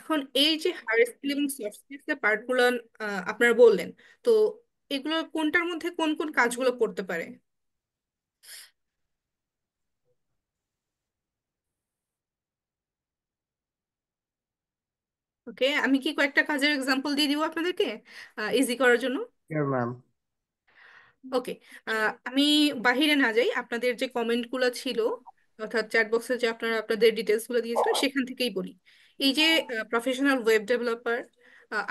এখন এই যে হার্ড স্কিল এবং সফট স্কিলস এর পার্টগুলো আপনারা বললেন, তো এগুলো কোনটার মধ্যে কোন কোন কাজগুলো করতে পারে? ওকে, আমি কি কয়েকটা কাজের এক্সাম্পল দিয়ে দিব আপনাদেরকে ইজি করার জন্য? Sure, ma'am. ওকে, আমি বাহিরে না যাই, আপনাদের যে কমেন্টগুলো ছিল, অর্থাৎ চ্যাট বক্সে যে আপনারা আপনাদের ডিটেলসগুলো দিয়েছিলেন সেখান থেকেই বলি। এই যে প্রফেশনাল ওয়েব ডেভেলপার,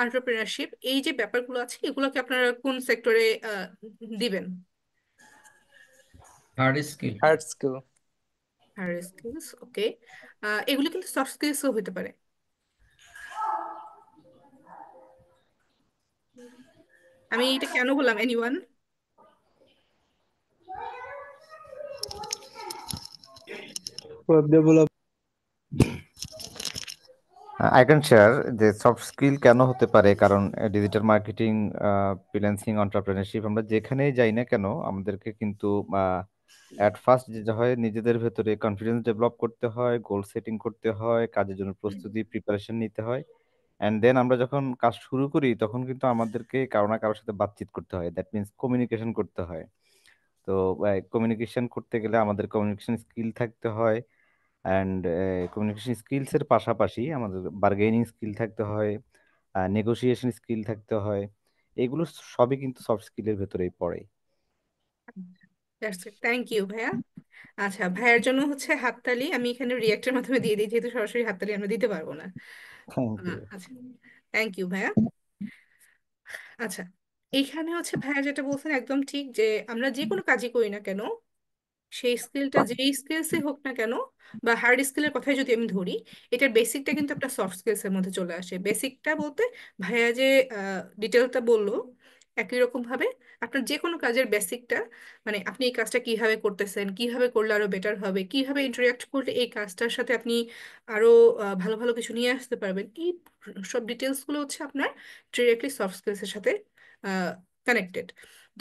এন্টারপ্রেনারশিপ, এই যে ব্যাপারগুলো আছে, এগুলোকে আপনারা কোন সেক্টরে দিবেন? Hard skill. Hard skill. Hard skills, okay. এগুলো কিন্তু সফট স্কিলসও হতে পারে। আমি এটা কেন বললাম, anyone? Web develop. I can share যে সফট স্কিল কেন হতে পারে, কারণ ডিজিটাল মার্কেটিং, ফ্রিল্যান্সিং, এন্টারপ্রেনারশিপ আমরা যেখানেই যাই না কেন আমাদেরকে কিন্তু অ্যাট ফার্স্ট যেটা হয়, নিজেদের ভেতরে কনফিডেন্স ডেভেলপ করতে হয়, গোল সেটিং করতে হয়, কাজের জন্য প্রস্তুতি প্রিপারেশন নিতে হয়। অ্যান্ড দেন আমরা যখন কাজ শুরু করি তখন কিন্তু আমাদেরকে কারো না কারোর সাথে বাতচিত করতে হয়, দ্যাট মিনস কমিউনিকেশন করতে হয়। তো কমিউনিকেশন করতে গেলে আমাদের কমিউনিকেশন স্কিল থাকতে হয়। অ্যান্ড কমিউনিকেশন স্কিলসের পাশাপাশি আমাদের বার্গেনিং স্কিল থাকতে হয়, নেগোসিয়েশন স্কিল থাকতে হয়। এগুলো সবই কিন্তু সফট স্কিলের ভেতরেই পড়ে। থ্যাংক ইউ ভাইয়া। আচ্ছা, ভাইয়ার জন্য হচ্ছে হাততালি আমি এখানে রিয়েক্টের মাধ্যমে দিয়ে দিই, যেহেতু সরাসরি হাততালি আমরা দিতে পারবো না। Thank you. আচ্ছা, থ্যাংক ইউ ভাইয়া। আচ্ছা, এইখানে হচ্ছে ভাইয়া যেটা বলছেন একদম ঠিক, যে আমরা যে কোনো কাজই করি না কেন, সেই স্কিলটা যেই স্কিলসই হোক না কেন, বা হার্ড স্কিলের কথাই যদি আমি ধরি, এটার বেসিকটা কিন্তু একটা সফট স্কিলস এর মধ্যে চলে আসে। বেসিকটা বলতে ভাইয়া যে ডিটেলটা বললো, একই রকম ভাবে আপনার যে কোনো কাজের বেসিকটা, মানে আপনি এই কাজটা কিভাবে করতেছেন, কিভাবে করলে আরো বেটার হবে, কিভাবে ইন্টারেক্ট করলে এই কাজটার সাথে আপনি আরো ভালো ভালো কিছু নিয়ে আসতে পারবেন, এই সব ডিটেলস গুলো হচ্ছে আপনার ডিরেক্টলি সফট স্কিলস এর সাথে কানেক্টেড।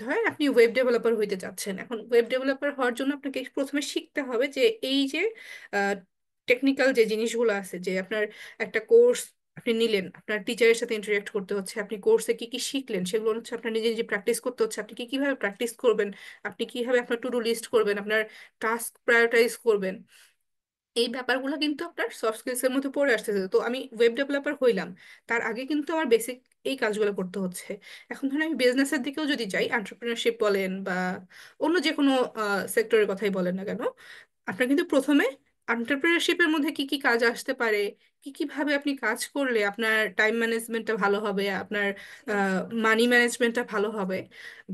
ধরেন আপনি ওয়েব ডেভেলপার হইতে চাচ্ছেন, এখন ওয়েব ডেভেলপার হওয়ার জন্য আপনাকে প্রথমে শিখতে হবে যে এই যে টেকনিক্যাল যে জিনিসগুলো আছে, যে আপনার একটা কোর্স আপনি নিলেন, আপনার টিচারের সাথে ইন্টারেক্ট করতে হচ্ছে, আপনি কোর্সে কি কি শিখলেন সেগুলো হচ্ছে আপনার নিজে নিজে প্র্যাকটিস করতে হচ্ছে, আপনি কি কিভাবে প্র্যাকটিস করবেন, আপনি কিভাবে আপনার টু ডু লিস্ট করবেন, আপনার টাস্ক প্রায়োরিটাইজ করবেন, এই ব্যাপারগুলো কিন্তু আপনার সফট স্কিলস এর মধ্যে পড়ে আসতেছে। তো আমি ওয়েব ডেভেলপার হইলাম, তার আগে কিন্তু আমার বেসিক এই কাজগুলো করতে হচ্ছে। এখন ধরুন আমি বিজনেসের দিকেও যদি যাই, এন্টারপ্রেনারশিপ বলেন বা অন্য যে কোনো সেক্টরের কথাই বলেন না কেন, আপনার কিন্তু প্রথমে এন্টারপ্রেনারশিপের মধ্যে কি কি কাজ আসতে পারে, কি কি ভাবে আপনি কাজ করলে আপনার টাইম ম্যানেজমেন্টটা ভালো হবে, আপনার মানি ম্যানেজমেন্টটা ভালো হবে,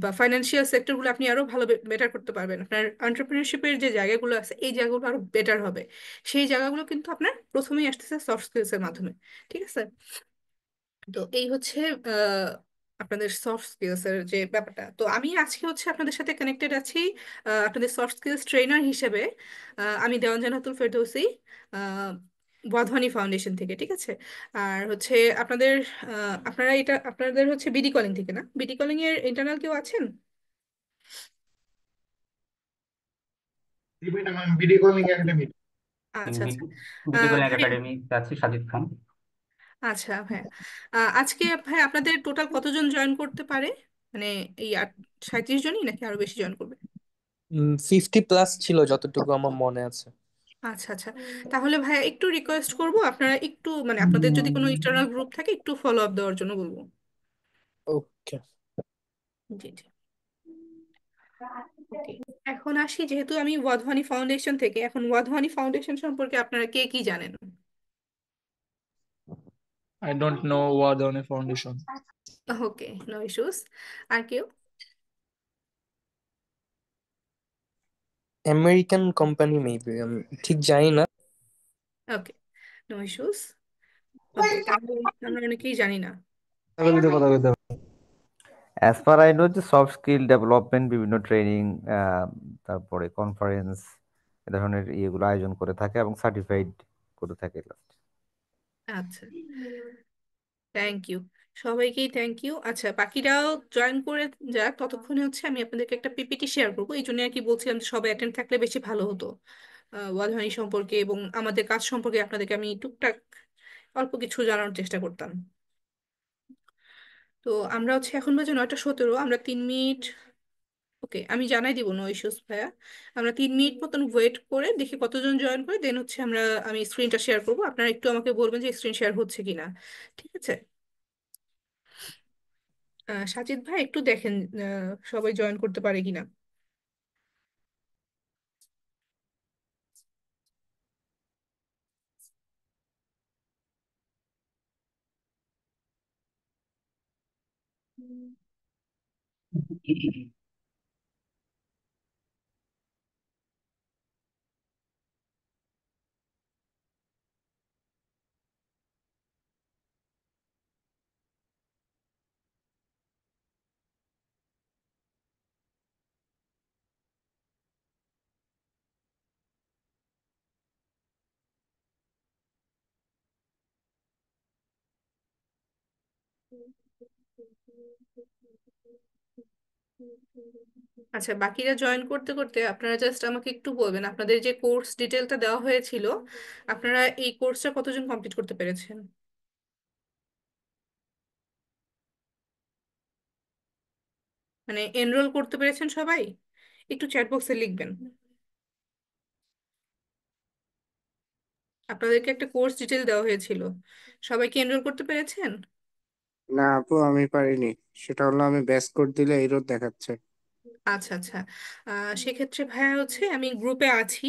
বা ফাইন্যান্সিয়াল সেক্টরগুলো আপনি আরো ভালো বেটার করতে পারবেন, আপনার এন্টারপ্রেনারশিপের যে জায়গাগুলো আছে এই জায়গাগুলো আরো বেটার হবে, সেই জায়গাগুলো কিন্তু আপনার প্রথমেই আসতেছে সফট স্কিলস এর মাধ্যমে। ঠিক আছে? তো এই হচ্ছে আহ, আপনাদের সফট স্কিলস এর যে ব্যাপারটা। তো আমি আজকে হচ্ছে আপনাদের সাথে কানেক্টেড আছি আপনাদের সফট স্কিলস ট্রেনার হিসেবে। আমি দেওয়ান জান্নাতুল ফেরদৌসী, আহ, বধওয়ানি ফাউন্ডেশন থেকে। ঠিক আছে? আর হচ্ছে আপনাদের আপনারা এটা আপনাদের হচ্ছে বিডি কলিং থেকে, না বিডি কলিং এর ইন্টারনাল কেউ আছেন? Video calling academy. আচ্ছা আচ্ছা। বিটি কলিং হ্যাঁ, একাডেমি আছি, সাজিদ খান। আচ্ছা হ্যাঁ। আজকে ভাই আপনাদের টোটাল কতজন জয়েন করতে পারে? মানে এই 37 জনই নাকি আরো বেশি জয়েন করবে? 50+ ছিল যতটুকু আমার মনে আছে। আচ্ছা আচ্ছা। তাহলে ভাইয়া একটু রিকোয়েস্ট করব, আপনারা একটু মানে আপনাদের যদি কোনো ইন্টারনাল গ্রুপ থাকে একটু ফলো আপ দেওয়ার জন্য বলবো। ওকে। জি জি। ওকে, এখন আসি, যেহেতু আমি ওয়াধওয়ানি ফাউন্ডেশন থেকে, এখন ওয়াধওয়ানি ফাউন্ডেশন সম্পর্কে আপনারা কে কি জানেন? I don't know Wadhwani Foundation. Okay, no issues. আর কেউ? আমেরিকান কোম্পানি মেবি, আমি ঠিক জানি না। ওকে, নো ইস্যুস। ওকে, তাহলে আমরা অনেকেই জানি না। কথা বলতে অ্যাজ পার আই নো যে সফট স্কিল ডেভেলপমেন্ট বিভিন্ন ট্রেনিং, তারপরে কনফারেন্স, এ ধরনের ইয়েগুলো আয়োজন করে থাকে এবং সার্টিফাইড করে থাকে। আচ্ছা, থ্যাংক ইউ। সবাইকেই থ্যাংক ইউ। আচ্ছা, বাকিরাও জয়েন করে যাক, ততক্ষণে হচ্ছে আমি আপনাদেরকে একটা পিপিটি শেয়ার করবো, এই জন্য আর কি বলছিলাম যে সবাই অ্যাটেন্ড থাকলে বেশি ভালো হতো। ওয়ালহানি সম্পর্কে এবং আমাদের কাজ সম্পর্কে আপনাদেরকে আমি টুকটাক অল্প কিছু জানার চেষ্টা করতাম। তো আমরা হচ্ছে এখন বাজে 9:17, আমরা 3 মিনিট, ওকে আমি জানাই দিব, নো ইস্যুস ভাইয়া। আমরা 3 মিনিট মতন ওয়েট করে দেখি কতজন জয়েন করে, দেন হচ্ছে আমি স্ক্রিনটা শেয়ার করবো, আপনারা একটু আমাকে বলবেন যে স্ক্রিন শেয়ার হচ্ছে কিনা। ঠিক আছে? সাজিদ ভাই একটু দেখেন সবাই জয়েন করতে পারে কিনা। আচ্ছা, বাকিরা জয়েন করতে করতে আপনারা জাস্ট আমাকে একটু বলবেন আপনাদের যে কোর্স ডিটেলটা দেওয়া হয়েছিল, আপনারা এই কোর্সটা কতজন কমপ্লিট করতে পেরেছেন? মানে এনরোল করতে পেরেছেন সবাই? একটু চ্যাট বক্সে লিখবেন। আপনাদেরকে একটা কোর্স ডিটেল দেওয়া হয়েছিল, সবাই কি এনরোল করতে পেরেছেন? না আপু, আমি পারিনি। সেটা হলো আমি ব্যাস কোড দিলে এরর দেখাচ্ছে। আচ্ছা আচ্ছা, সেক্ষেত্রে ভাইয়া হচ্ছে আমি গ্রুপে আছি,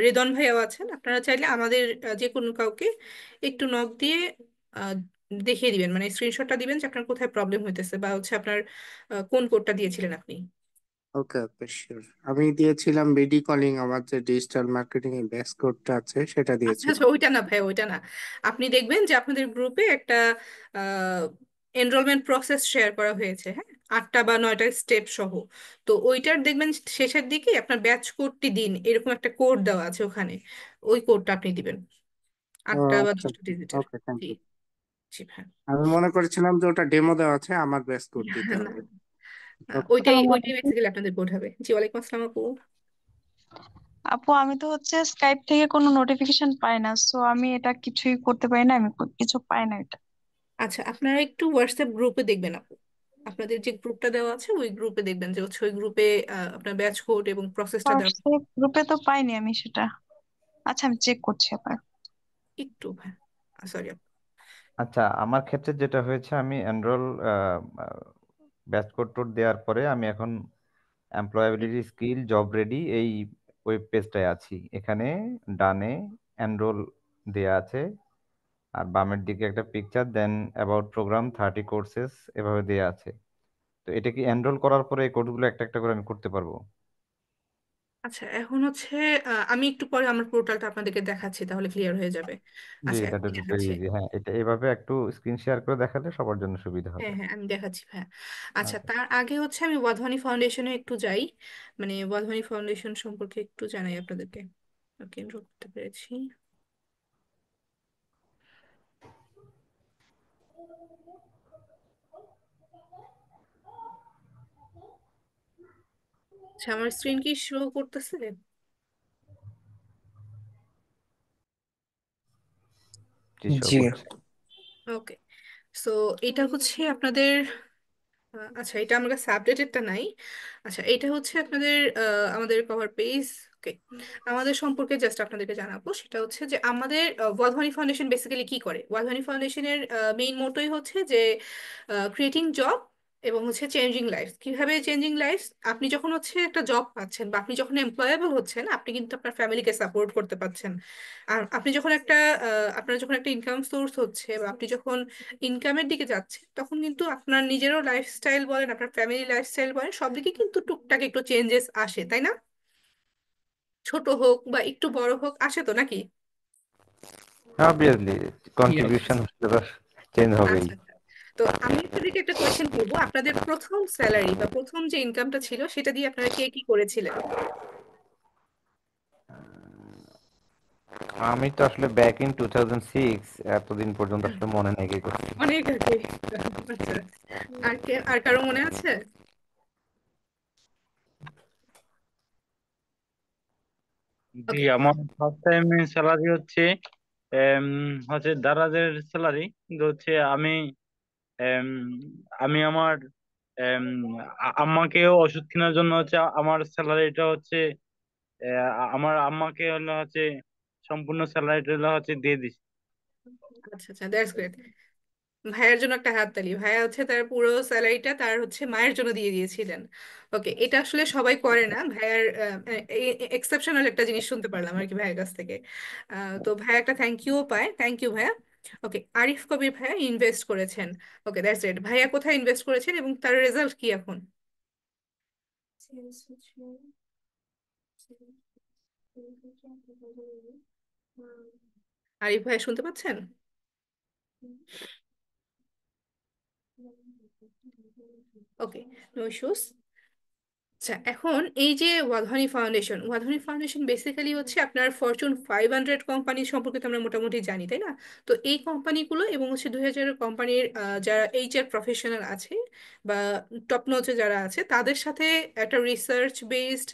রেদন ভাইয়াও আছেন, আপনারা চাইলে আমাদের যে কোনো কাউকে একটু নক দিয়ে আহ, দেখিয়ে দিবেন, মানে স্ক্রিনশটটা দিবেন যে আপনার কোথায় প্রবলেম হইতেছে, বা হচ্ছে আপনার কোন কোডটা দিয়েছিলেন আপনি। ওকে ওকে, শিওর। আমি দিয়েছিলাম বিডি কলিং, আমার যে ডিজিটাল মার্কেটিং এর ব্যাস কোডটা আছে সেটা আচ্ছা দিয়েছিলাম। আচ্ছা, ওইটা না ভাই, ওইটা না। আপনি দেখবেন যে আপনাদের গ্রুপে একটা এনরোলমেন্ট প্রসেস শেয়ার করা হয়েছে, হ্যাঁ, 8টা বা 9টা স্টেপ সহ। তো ওইটার দেখবেন শেষের দিকে আপনার ব্যাচ কোডটি দিন, এরকম একটা কোড দেওয়া আছে ওখানে, ওই কোডটা আপনি দিবেন, ও 8টা বা আচ্ছা, 10টা ডিজিটের। ওকে, থ্যাংক জি ইউ। জি ভাই। আমি মনে করেছিলাম যে ওটা ডেমো দেওয়া আছে, আমার ব্যাস কোড দিতে না, হবে। ওকে। ওইটাই আসসালামু ওইটাই আলাইকুম। বেসিক্যালি আপনাদের কোড হবে। জি, ওয়ালাইকুম আসসালাম আপু। আপু আমি তো হচ্ছে স্কাইপ থেকে কোনো নোটিফিকেশন পাই না, সো আমি এটা কিছুই করতে পারি না, আমি কিছু পাই না এটা। আচ্ছা, আপনারা একটু হোয়াটসঅ্যাপ গ্রুপে দেখবেন আপু, আপনাদের যে গ্রুপটা দেওয়া আছে ওই গ্রুপে দেখবেন যে হচ্ছে ওই গ্রুপে আপনার ব্যাচ কোড এবং প্রসেসটা দেওয়া। হোয়াটসঅ্যাপ গ্রুপে তো পাইনি আমি সেটা। আচ্ছা আমি চেক করছি আবার। একটু, হ্যাঁ, সরি। আচ্ছা, আমার ক্ষেত্রে যেটা হয়েছে, আমি এনরোল ব্যাচ কোড টোড দেওয়ার পরে আমি এখন এমপ্লয়াবিলিটি স্কিল জব রেডি এই ওয়েব পেজটায় আছি। এখানে ডানে এনরোল দেয়া আছে, আর বামের দিকে একটা picture, then about program 30 courses এভাবে দেয়া আছে। তো এটা কি এনরোল করার পরে এই কোর্সগুলো একটা একটা করে আমি করতে পারবো? আচ্ছা, এখন হচ্ছে আমি একটু পরে আমার পোর্টালটা আপনাদেরকে দেখাচ্ছি, তাহলে ক্লিয়ার হয়ে যাবে। জি, আচ্ছা, এটা এখন ভেরি দেখাচ্ছি। ইজি। হ্যাঁ, এটা এভাবে একটু স্ক্রিন শেয়ার করে দেখালে সবার জন্য সুবিধা হ্যাঁ হবে। হ্যাঁ, আমি দেখাচ্ছি ভাইয়া। আচ্ছা, আচ্ছা। তার আগে হচ্ছে আমি ওয়াধওয়ানি ফাউন্ডেশনে একটু যাই, মানে ওয়াধওয়ানি ফাউন্ডেশন সম্পর্কে একটু জানাই আপনাদেরকে। ওকে, এনরোল করতে পেরেছি। আচ্ছা, আমার স্ক্রিন কি শো করতেছে? জি, শো জি। করছে। ওকে, সো এটা হচ্ছে আপনাদের আচ্ছা, এটা আমার কাছে আপডেটেডটা নাই। আচ্ছা, এটা হচ্ছে আপনাদের আমাদের কভার পেজ। ওকে, আমাদের সম্পর্কে জাস্ট আপনাদেরকে জানাবো, সেটা হচ্ছে যে আমাদের ওয়ালধানি ফাউন্ডেশন বেসিক্যালি কি করে। ওয়ালধানি ফাউন্ডেশনের মেইন মোটোই হচ্ছে যে ক্রিয়েটিং জব এবং হচ্ছে চেঞ্জিং লাইফ। কিভাবে চেঞ্জিং লাইফ? আপনি যখন হচ্ছে একটা জব পাচ্ছেন বা আপনি যখন এমপ্লয়েবল হচ্ছেন, আপনি কিন্তু আপনার ফ্যামিলিকে সাপোর্ট করতে পারছেন। আর আপনি যখন আপনার যখন একটা ইনকাম সোর্স হচ্ছে, বা আপনি যখন ইনকামের দিকে যাচ্ছে, তখন কিন্তু আপনার নিজেরও লাইফস্টাইল বলেন, আপনার ফ্যামিলি লাইফস্টাইল বলেন, সব দিকে কিন্তু টুকটাক একটু চেঞ্জেস আসে, তাই না? ছোট হোক বা একটু বড় হোক, আসে তো নাকি? Obviously Yes. কন্ট্রিবিউশন চেঞ্জ হবেই। আচ্ছা আচ্ছা, তো আমি আপনাদেরকে একটা কোয়েশ্চেন করবো, আপনাদের প্রথম স্যালারি বা প্রথম যে ইনকামটা ছিল সেটা দিয়ে আপনারা কে কি করেছিলেন? আমি তো আসলে ব্যাক ইন 2006, এতদিন পর্যন্ত আসলে মনে নেই কি করছি। অনেক আগে। আচ্ছা, আর কারো মনে আছে? জি, ওকে। আমার ফার্স্ট টাইম স্যালারি হচ্ছে এম, হচ্ছে দারাজের স্যালারি, কিন্তু হচ্ছে এম, আমি আমার এম, আম্মাকেও ওষুধ কেনার জন্য হচ্ছে আমার স্যালারিটা হচ্ছে আমার আম্মাকে হলো হচ্ছে সম্পূর্ণ স্যালারিটা হলো হচ্ছে দিয়ে দিছি। আচ্ছা আচ্ছা, দ্যাটস গ্রেট। ভাইয়ের জন্য একটা হাততালি। ভাইয়া হচ্ছে তার পুরো স্যালারিটা তার হচ্ছে মায়ের জন্য দিয়ে দিয়েছিলেন। ওকে, এটা আসলে সবাই করে না। ভাইয়ার এক্সেপশনাল একটা জিনিস শুনতে পারলাম আর কি ভাইয়ের কাছ থেকে। তো ভাইয়া একটা থ্যাংক ইউ পায়। থ্যাংক ইউ ভাইয়া। ওকে, আরিফ কবির ভাইয়া ইনভেস্ট করেছেন। ওকে, দ্যাটস গ্রেট। ভাইয়া কোথায় ইনভেস্ট করেছেন এবং তার রেজাল্ট কি এখন? আরিফ ভাইয়া শুনতে পাচ্ছেন? ওকে, নো ইস্যুস। আচ্ছা, এখন এই যে ওয়াধনি ফাউন্ডেশন বেসিক্যালি হচ্ছে আপনার ফরচুন 500 কোম্পানি সম্পর্কে তো আমরা মোটামুটি জানি, তাই না? তো এই কোম্পানিগুলো এবং হচ্ছে 2000 কোম্পানির যারা এইচআর প্রফেশনাল আছে বা টপ নচে যারা আছে তাদের সাথে একটা রিসার্চ বেসড,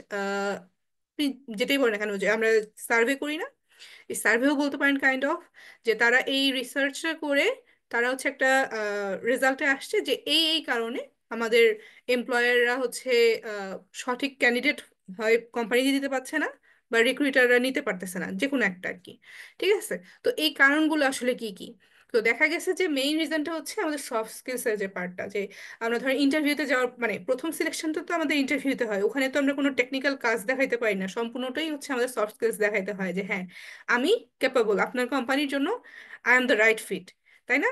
যেটাই বলে না কেন, যে আমরা সার্ভে করি না, এই সার্ভেও বলতে পারেন কাইন্ড অফ, যে তারা এই রিসার্চটা করে তারা হচ্ছে একটা রেজাল্টে আসছে যে এই এই কারণে আমাদের এমপ্লয়াররা হচ্ছে আহ, সঠিক ক্যান্ডিডেট হয় কোম্পানি দিতে পারছে না, বা রিক্রুইটাররা নিতে পারতেছে না, যে কোনো একটা আর কি। ঠিক আছে? তো এই কারণগুলো আসলে কি কি? তো দেখা গেছে যে মেইন রিজনটা হচ্ছে আমাদের সফট স্কিলসের যে পার্টটা, যে আমরা ধর ইন্টারভিউতে যাওয়ার মানে প্রথম সিলেকশনটা তো আমাদের ইন্টারভিউতে হয়, ওখানে তো আমরা কোনো টেকনিক্যাল কাজ দেখাইতে পারি না, সম্পূর্ণটাই হচ্ছে আমাদের সফট স্কিলস দেখাইতে হয় যে হ্যাঁ আমি ক্যাপাবল আপনার কোম্পানির জন্য, I am the right fit, তাই না?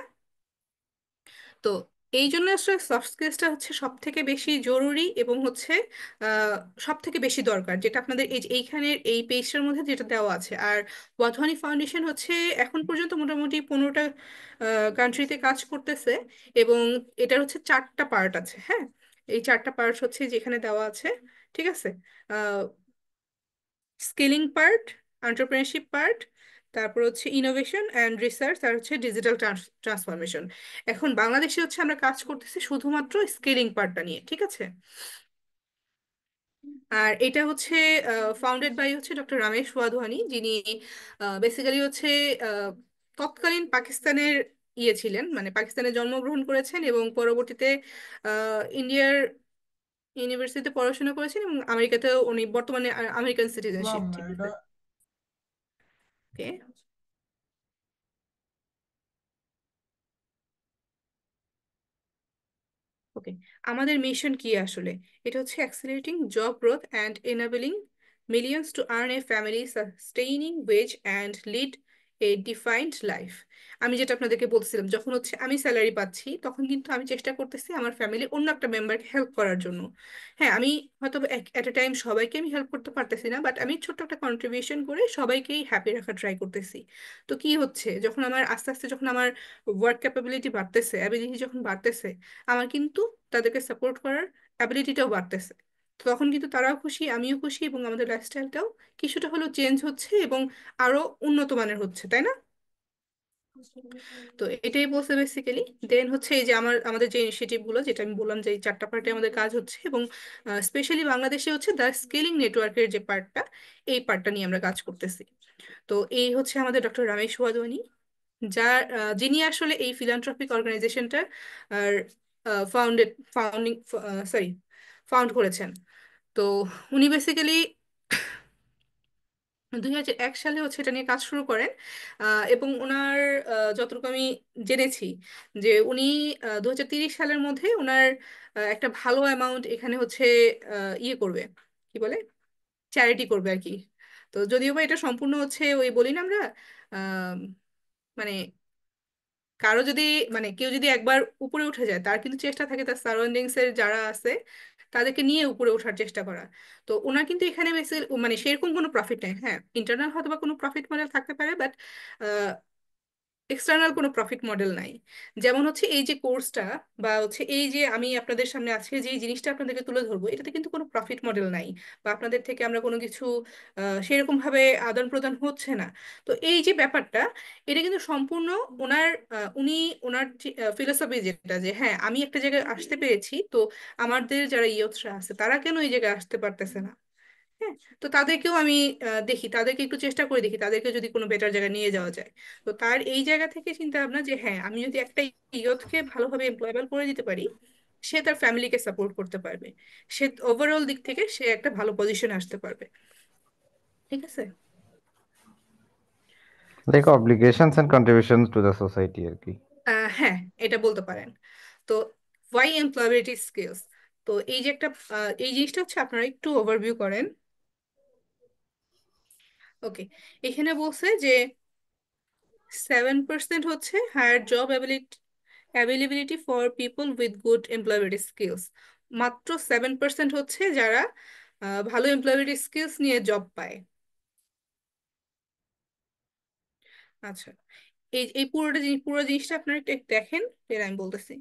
তো এই জন্য আসলে সফট স্কিলসটা হচ্ছে সব থেকে বেশি জরুরি এবং হচ্ছে সব থেকে বেশি দরকার, যেটা আপনাদের এইখানের এই পেজটার মধ্যে যেটা দেওয়া আছে। আর ওয়াধওয়ানি ফাউন্ডেশন হচ্ছে এখন পর্যন্ত মোটামুটি 15টা কান্ট্রিতে কাজ করতেছে, এবং এটার হচ্ছে 4টা পার্ট আছে। হ্যাঁ, এই 4টা পার্ট হচ্ছে যেখানে দেওয়া আছে। ঠিক আছে? স্কেলিং পার্ট, এন্টারপ্রেনারশিপ পার্ট, তারপর হচ্ছে ইনোভেশন অ্যান্ড রিসার্চ, আর হচ্ছে ডিজিটাল ট্রান্সফরমেশন। এখন বাংলাদেশে হচ্ছে আমরা কাজ করতেছি শুধুমাত্র স্কেলিং পার্টটা নিয়ে। ঠিক আছে? আর এটা হচ্ছে ফাউন্ডেড বাই হচ্ছে ডক্টর রামেশ ওয়াধওয়ানি, যিনি বেসিক্যালি হচ্ছে আহ, তৎকালীন পাকিস্তানের ছিলেন, মানে পাকিস্তানে জন্মগ্রহণ করেছেন এবং পরবর্তীতে ইন্ডিয়ার ইউনিভার্সিটিতে পড়াশোনা করেছেন, এবং আমেরিকাতেও উনি বর্তমানে আমেরিকান সিটিজেনশিপ। ঠিক আছে? ওকে। ওকে, আমাদের মিশন কি আসলে? এটা হচ্ছে accelerating job growth and enabling millions to earn a family sustaining wage and lead a defined life. আমি যেটা আপনাদেরকে বলছিলাম, যখন হচ্ছে আমি স্যালারি পাচ্ছি তখন কিন্তু আমি চেষ্টা করতেছি আমার ফ্যামিলি অন্য একটা মেম্বারকে হেল্প করার জন্য। হ্যাঁ, আমি হয়তো এট এ টাইম সবাইকে আমি হেল্প করতে পারতেছি না, বাট আমি ছোট্ট একটা কন্ট্রিবিউশন করে সবাইকেই হ্যাপি রাখার ট্রাই করতেছি। তো কি হচ্ছে, যখন আমার আস্তে আস্তে যখন আমার ওয়ার্ক ক্যাপাবিলিটি বাড়তেছে, অ্যাবিলিটি যখন বাড়তেছে, আমার কিন্তু তাদেরকে সাপোর্ট করার অ্যাবিলিটিটাও বাড়তেছে। তো তখন কিন্তু তারাও খুশি, আমিও খুশি, এবং আমাদের লাইফস্টাইলটাও কিছুটা হলেও চেঞ্জ হচ্ছে এবং আরো উন্নত মানের হচ্ছে, তাই না? তো এটাই বলছে বেসিক্যালি। দেন হচ্ছে এই যে আমাদের যে ইনিশিয়েটিভ গুলো, যেটা আমি বললাম যে এই 4টা পার্টে আমাদের কাজ হচ্ছে, এবং স্পেশালি বাংলাদেশে হচ্ছে দ্য স্কেলিং নেটওয়ার্কের যে পার্টটা, এই পার্টটা নিয়ে আমরা কাজ করতেছি। তো এই হচ্ছে আমাদের ডক্টর রামেশ ওয়াধওয়ানি, যার যিনি আসলে এই ফিলান্থ্রপিক অর্গানাইজেশনটার আর ফাউন্ডিং সরি ফাউন্ড করেছেন। তো উনি বেসিক্যালি 2001 সালে হচ্ছে এটা নিয়ে কাজ শুরু করেন। এবং ওনার যতটুকু আমি জেনেছি, যে উনি 2030 সালের মধ্যে ওনার একটা ভালো অ্যামাউন্ট এখানে হচ্ছে করবে, কি বলে, চ্যারিটি করবে আর কি। তো যদিও বা এটা সম্পূর্ণ হচ্ছে ওই বলি না আমরা, আহ, মানে কারো যদি মানে কেউ যদি একবার উপরে উঠে যায়, তার কিন্তু চেষ্টা থাকে তার সারাউন্ডিংস এর যারা আছে তাদেরকে নিয়ে উপরে ওঠার চেষ্টা করা। তো ওনার কিন্তু এখানে বেশি মানে সেরকম কোনো প্রফিট নেই। হ্যাঁ, ইন্টারনাল হয়তো বা কোনো প্রফিট মডেল থাকতে পারে, বাট এক্সটার্নাল কোনো প্রফিট মডেল নাই। যেমন হচ্ছে এই যে কোর্সটা, বা হচ্ছে এই যে আমি আপনাদের সামনে আজকে যে জিনিসটা আপনাদেরকে তুলে ধরবো, এটাতে কিন্তু কোনো প্রফিট মডেল নাই, বা আপনাদের থেকে আমরা কোনো কিছু সেরকম ভাবে আদান প্রদান হচ্ছে না। তো এই যে ব্যাপারটা, এটা কিন্তু সম্পূর্ণ ওনার উনি ওনার ফিলোসফি যেটা, যে হ্যাঁ আমি একটা জায়গায় আসতে পেরেছি, তো আমাদের যারা ইয়থরা আছে তারা কেন এই জায়গায় আসতে পারতেছে না? হ্যাঁ, তো তাদেরকেও আমি দেখি, তাদেরকে একটু চেষ্টা করে দেখি তাদেরকে যদি কোনো বেটার জায়গায় নিয়ে যাওয়া যায়। তো তার এই জায়গা থেকে চিন্তা ভাবনা যে হ্যাঁ, আমি যদি একটা ইয়থকে ভালোভাবে এমপ্লয়েবল করে দিতে পারি, সে তার ফ্যামিলিকে সাপোর্ট করতে পারবে, সে ওভারঅল দিক থেকে সে একটা ভালো পজিশনে আসতে পারবে। ঠিক আছে। Like obligations and contributions to the society আর কি। হ্যাঁ, এটা বলতে পারেন। তো ওয়াই এমপ্লয়াবিলিটি স্কিলস, তো এই যে একটা এই জিনিসটা হচ্ছে আপনারা একটু ওভারভিউ করেন। ওকে, এখানে বলছে যে 7% হচ্ছে higher job availability for people with good employability skills. মাত্র 7% হচ্ছে যারা ভালো এমপ্লয়াবিলিটি স্কিলস নিয়ে জব পায়। আচ্ছা, এই এই পুরো জিনিসটা আপনারা একটু দেখেন, এর আমি বলতেছি।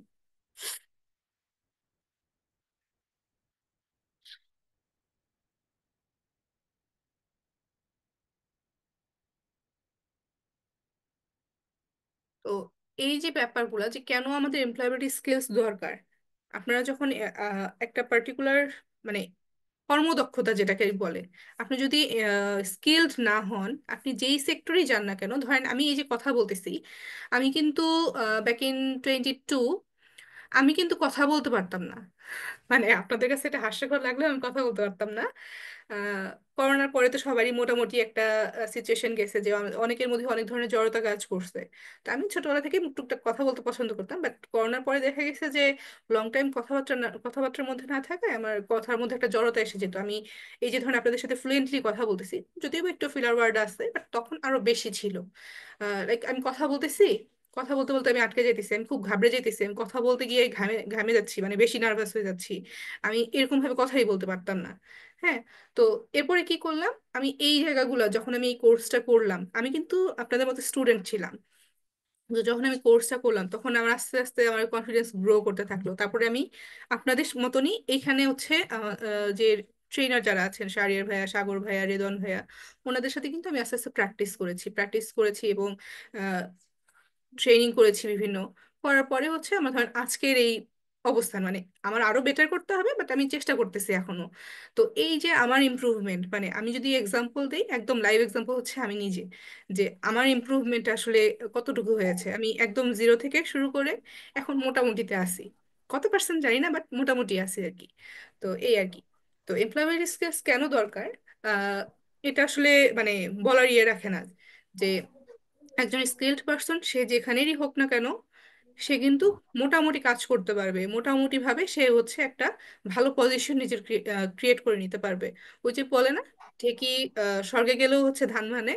তো এই যে ব্যাপারগুলো যে কেন আমাদের এমপ্লয়াবিলিটি স্কিলস দরকার, আপনারা যখন একটা পার্টিকুলার মানে কর্মদক্ষতা যেটাকে বলে, আপনি যদি স্কিলড না হন, আপনি যেই সেক্টরেই যান না কেন, ধরেন আমি এই যে কথা বলতেছি, আমি কিন্তু ব্যাক ইন 22 আমি কিন্তু কথা বলতে পারতাম না। মানে আপনাদের কাছে এটা হাস্যকর লাগলেও আমি কথা বলতে পারতাম না। আহ, করোনার পরে তো সবারই মোটামুটি একটা সিচুয়েশন গেছে যে অনেকের মধ্যে অনেক ধরনের জড়তা কাজ করছে। তো আমি ছোটবেলা থেকে টুকটাক কথা বলতে পছন্দ করতাম, বাট করোনার পরে দেখা গেছে যে লং টাইম কথাবার্তার মধ্যে না থাকায় আমার কথার মধ্যে একটা জড়তা এসে যেত। আমি এই যে ধরেন আপনাদের সাথে ফ্লুয়েন্টলি কথা বলতেছি, যদিও বা একটু ফিলার ওয়ার্ড আছে, বাট তখন আরো বেশি ছিল। লাইক আমি কথা বলতেছি, কথা বলতে বলতে আমি আটকে যাইতেছি, আমি খুব ঘাবড়ে যাইতেছি, আমি কথা বলতে গিয়ে ঘামে ঘামে যাচ্ছি, মানে বেশি নার্ভাস হয়ে যাচ্ছি। আমি এরকম ভাবে কথাই বলতে পারতাম না। হ্যাঁ, তো এরপরে কি করলাম, আমি এই জায়গাগুলো যখন আমি এই কোর্সটা করলাম, আমি কিন্তু আপনাদের মতো স্টুডেন্ট ছিলাম। তো যখন আমি কোর্সটা করলাম তখন আমার আস্তে আস্তে আমার কনফিডেন্স গ্রো করতে থাকলো। তারপরে আমি আপনাদের মতনই এখানে হচ্ছে যে ট্রেনার যারা আছেন, শারিয়ার ভাইয়া, সাগর ভাইয়া, রেদন ভাইয়া, ওনাদের সাথে কিন্তু আমি আস্তে আস্তে প্র্যাকটিস করেছি এবং ট্রেনিং করেছি বিভিন্ন। করার পরে হচ্ছে আমার ধরেন আজকের এই অবস্থান, মানে আমার আরো বেটার করতে হবে, বাট আমি চেষ্টা করতেছি এখনো। তো এই যে আমার ইমপ্রুভমেন্ট, মানে আমি যদি এক্সাম্পল দিই, একদম লাইভ এক্সাম্পল হচ্ছে আমি নিজে, যে আমার ইমপ্রুভমেন্ট আসলে কতটুকু হয়েছে। আমি একদম জিরো থেকে শুরু করে এখন মোটামুটিতে আছি, কত পার্সেন্ট জানি না, বাট মোটামুটি আছি আর কি। তো এই আর কি। তো এমপ্লয়মেন্ট স্কিলস কেন দরকার, আহ এটা আসলে মানে বলার ইয়ে রাখে না যে একজন স্কিল্ড পার্সন সে যেখানেরই হোক না কেন, সে কিন্তু মোটামুটি কাজ করতে পারবে, মোটামুটি ভাবে সে হচ্ছে একটা ভালো পজিশন নিজের ক্রিয়েট করে নিতে পারবে। ওই যে বলে না, ঢেকি স্বর্গে গেলেও হচ্ছে ধান মানে।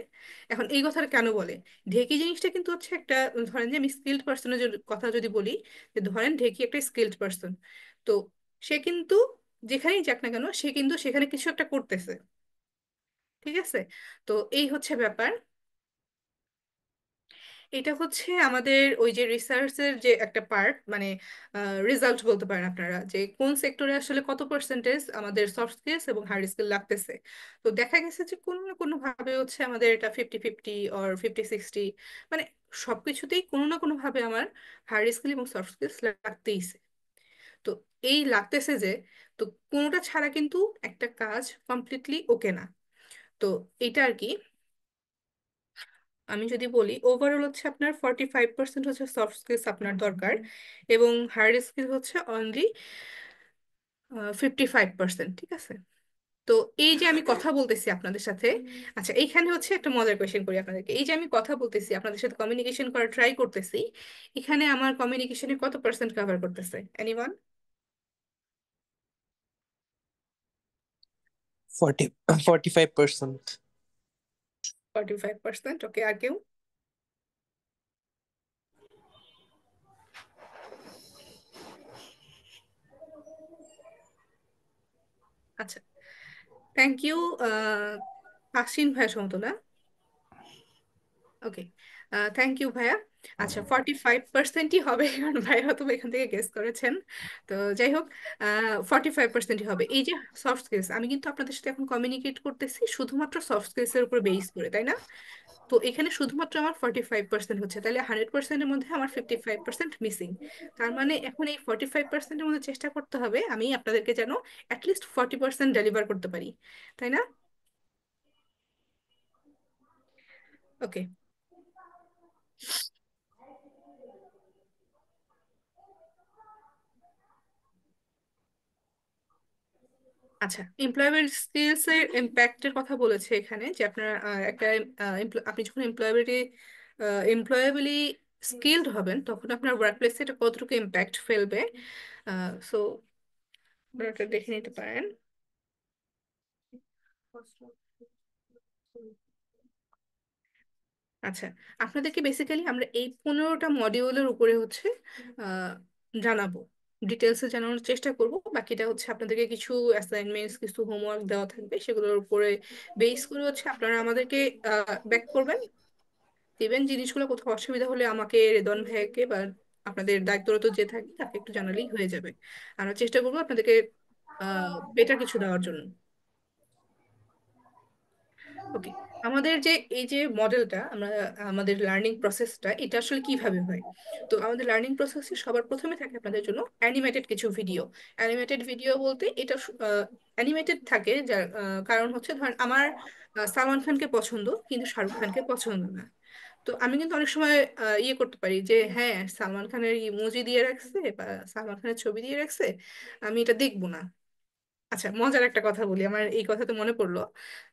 এখন এই কথাটা কেন বলে, ঢেকি জিনিসটা কিন্তু হচ্ছে একটা, ধরেন যে আমি স্কিল্ড পার্সনের কথা যদি বলি, যে ধরেন ঢেকি একটা স্কিল্ড পার্সন, তো সে কিন্তু যেখানেই যাক না কেন সে কিন্তু সেখানে কিছু একটা করতেছে। ঠিক আছে। তো এই হচ্ছে ব্যাপার। এটা হচ্ছে আমাদের ওই যে রিসার্চের যে একটা পার্ট, মানে রেজাল্ট বলতে পারেন আপনারা, যে কোন সেক্টরে আসলে কত পার্সেন্টেজ আমাদের সফট স্কিলস এবং হার্ড স্কিল লাগতেছে। তো দেখা গেছে যে কোনো না কোনো ভাবে হচ্ছে আমাদের এটা 50-50 অর 50-60, মানে সবকিছুতেই কোনো না কোনো ভাবে আমার হার্ড স্কিল এবং সফট স্কিলস লাগতেইছে। তো এই লাগতেছে যে, তো কোনোটা ছাড়া কিন্তু একটা কাজ কমপ্লিটলি ওকে না। তো এটা আর কি। আমি যদি বলি ওভারঅল হচ্ছে আপনার 45% হচ্ছে সফট স্কিলস আপনার দরকার, এবং হার্ড স্কিল হচ্ছে অনলি 55%। ঠিক আছে। তো এই যে আমি কথা বলতেছি আপনাদের সাথে, আচ্ছা এইখানে হচ্ছে একটা মজার কোয়েশ্চেন করি আপনাদেরকে, এই যে আমি কথা বলতেছি আপনাদের সাথে কমিউনিকেশন করার ট্রাই করতেছি, এখানে আমার কমিউনিকেশনে কত পার্সেন্ট কভার করতেছে এনিওয়ান? 45%। 45%। ওকে, আর কেউ? আচ্ছা, থ্যাংক ইউ। তাসিন ভাইয়া সম্ভবত না? ওকে, থ্যাংক ইউ ভাইয়া। আচ্ছা, 45%ই হবে, কারণ ভাই হয়তো এখান থেকে গেস করেছেন। তো যাই হোক, 45%ই হবে। এই যে সফট স্কিলস, আমি কিন্তু আপনাদের সাথে এখন কমিউনিকেট করতেছি শুধুমাত্র সফট স্কিলস এর উপর বেস করে, তাই না? তো এখানে শুধুমাত্র আমার 45% হচ্ছে, তাহলে 100%-এর মধ্যে আমার 55% মিসিং। তার মানে এখন এই 45%-এর মধ্যে চেষ্টা করতে হবে আমি আপনাদেরকে যেন অ্যাটলিস্ট 40% ডেলিভার করতে পারি, তাই না? ওকে। আচ্ছা, এমপ্লয়েবল স্কিলস এর ইম্প্যাক্টের কথা বলেছে এখানে, যে আপনার একটা আপনি যখন এমপ্লয়েবলি স্কিলড হবেন তখন আপনার ওয়ার্ক প্লেসে এটা কতটুকু ইম্প্যাক্ট ফেলবে। সো আপনারা এটা দেখে নিতে পারেন। আচ্ছা, আপনাদেরকে বেসিক্যালি আমরা এই 15টা মডিউলের উপরে হচ্ছে আহ, জানাবো, ডিটেলসে জানানোর চেষ্টা করব। বাকিটা হচ্ছে আপনাদেরকে কিছু অ্যাসাইনমেন্টস, কিছু হোমওয়ার্ক দেওয়া থাকবে, সেগুলোর উপরে বেস করে হচ্ছে আপনারা আমাদেরকে ব্যাক করবেন, দিবেন। জিনিসগুলো কোথাও অসুবিধা হলে আমাকে, রেদন ভাইকে বা আপনাদের দায়িত্বরত যে থাকবে তাকে একটু জানালেই হয়ে যাবে। আমরা চেষ্টা করবো আপনাদেরকে বেটার কিছু দেওয়ার জন্য। ওকে, আমাদের যে এই যে মডেলটা, আমরা আমাদের লার্নিং প্রসেসটা এটা আসলে কিভাবে হয়। তো আমাদের লার্নিং প্রসেসে সবার প্রথমে থাকে আপনাদের জন্য অ্যানিমেটেড কিছু ভিডিও। অ্যানিমেটেড ভিডিও বলতে এটা অ্যানিমেটেড থাকে, যার কারণ হচ্ছে ধরেন আমার সালমান খানকে পছন্দ কিন্তু শাহরুখ খানকে পছন্দ না। তো আমি কিন্তু অনেক সময় ইয়ে করতে পারি যে হ্যাঁ, সালমান খানের ইমোজি দিয়ে রাখছে বা সালমান খানের ছবি দিয়ে রাখছে, আমি এটা দেখবো না। আচ্ছা, মজার একটা কথা বলি, আমার এই কথা তো মনে পড়লো।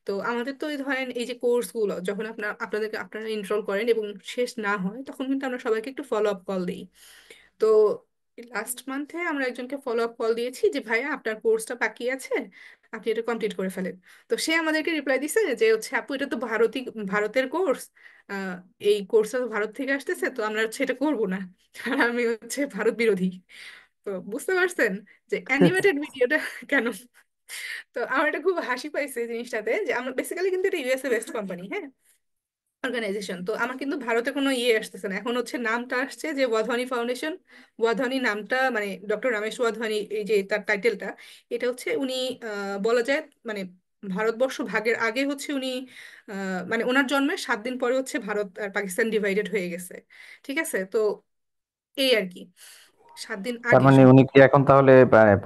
তো আমাদের তো এই ধরেন এই যে কোর্স গুলো যখন আপনারা এনরোল করেন এবং শেষ না হয়, তখন কিন্তু আমরা সবাইকে একটু ফলো আপ কল দিই। তো লাস্ট মান্থে আমরা একজনকে ফলো আপ কল দিয়েছি যে ভাইয়া আপনার কোর্সটা বাকি আছে, আপনি এটা কমপ্লিট করে ফেলেন। তো সে আমাদেরকে রিপ্লাই দিছে যে হচ্ছে আপু এটা তো ভারতের কোর্স, আহ এই কোর্সটা তো ভারত থেকে আসতেছে, তো আমরা হচ্ছে এটা করবো না। আর আমি হচ্ছে ভারত বিরোধী। তো বুঝতে পারছেন যে অ্যানিমেটেড ভিডিওটা কেন। তো আমার এটা খুব হাসি পাইছে এই জিনিসটাতে, যে আমরা বেসিক্যালি কিন্তু এটা ইউএসএ বেসড কোম্পানি, হ্যাঁ, অর্গানাইজেশন। তো আমার কিন্তু ভারতে কোনো ইয়ে আসতেছে না, এখন হচ্ছে নামটা আসছে যে ওয়াধওয়ানি ফাউন্ডেশন। ওয়াধওয়ানি নামটা মানে ডক্টর রমেশ ওয়াধওয়ানি, এই যে তার টাইটেলটা, এটা হচ্ছে উনি বলা যায় মানে ভারতবর্ষ ভাগের আগে হচ্ছে উনি মানে ওনার জন্মের 7 দিন পরে হচ্ছে ভারত আর পাকিস্তান ডিভাইডেড হয়ে গেছে। ঠিক আছে, তো এই আর কি, 7 দিন তার আগে। মানে উনি কি এখন তাহলে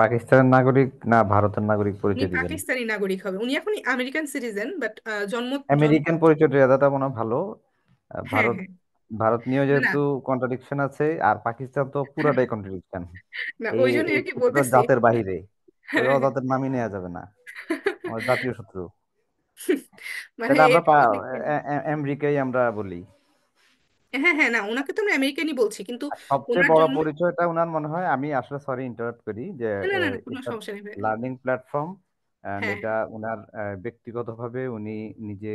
পাকিস্তানের নাগরিক না ভারতের নাগরিক উনি পরিচয় দিবেন? পাকিস্তানি নাগরিক হবে, উনি এখন আমেরিকান সিটিজেন, বাট জন্ম জন্ম আমেরিকান পরিচয় দেওয়াটা মনে হয় ভালো। হ্যাঁ, ভারত হ্যাঁ। ভারত নিয়েও না, না। যেহেতু কন্ট্রাডিকশন আছে, আর পাকিস্তান তো পুরাটাই কন্ট্রাডিকশন। না, এই ওই জন্য এই আর কি ক্ষেত্রে বলতেছি। জাতের বাহিরে, ওই হ্যাঁ, হ্যাঁ। অজাতের নামই নেওয়া যাবে না, আমাদের জাতীয় শত্রু। মানে তাহলে আমরা এটা অনেক আমেরিকাই আমরা বলি। হ্যাঁ, হ্যাঁ, না, ওনাকে তো আমরা আমেরিকানই বলছি, কিন্তু আর সবচেয়ে ওনার বড় জন্ম পরিচয়টা উনার মনে হয়, আমি আসলে সরি ইন্টারাপ্ট করি, যে না, না, না, না, কোনো এটা সমস্যা নেই ভাই। লার্নিং প্ল্যাটফর্ম, হ্যাঁ, এটা উনার ব্যক্তিগতভাবে উনি নিজে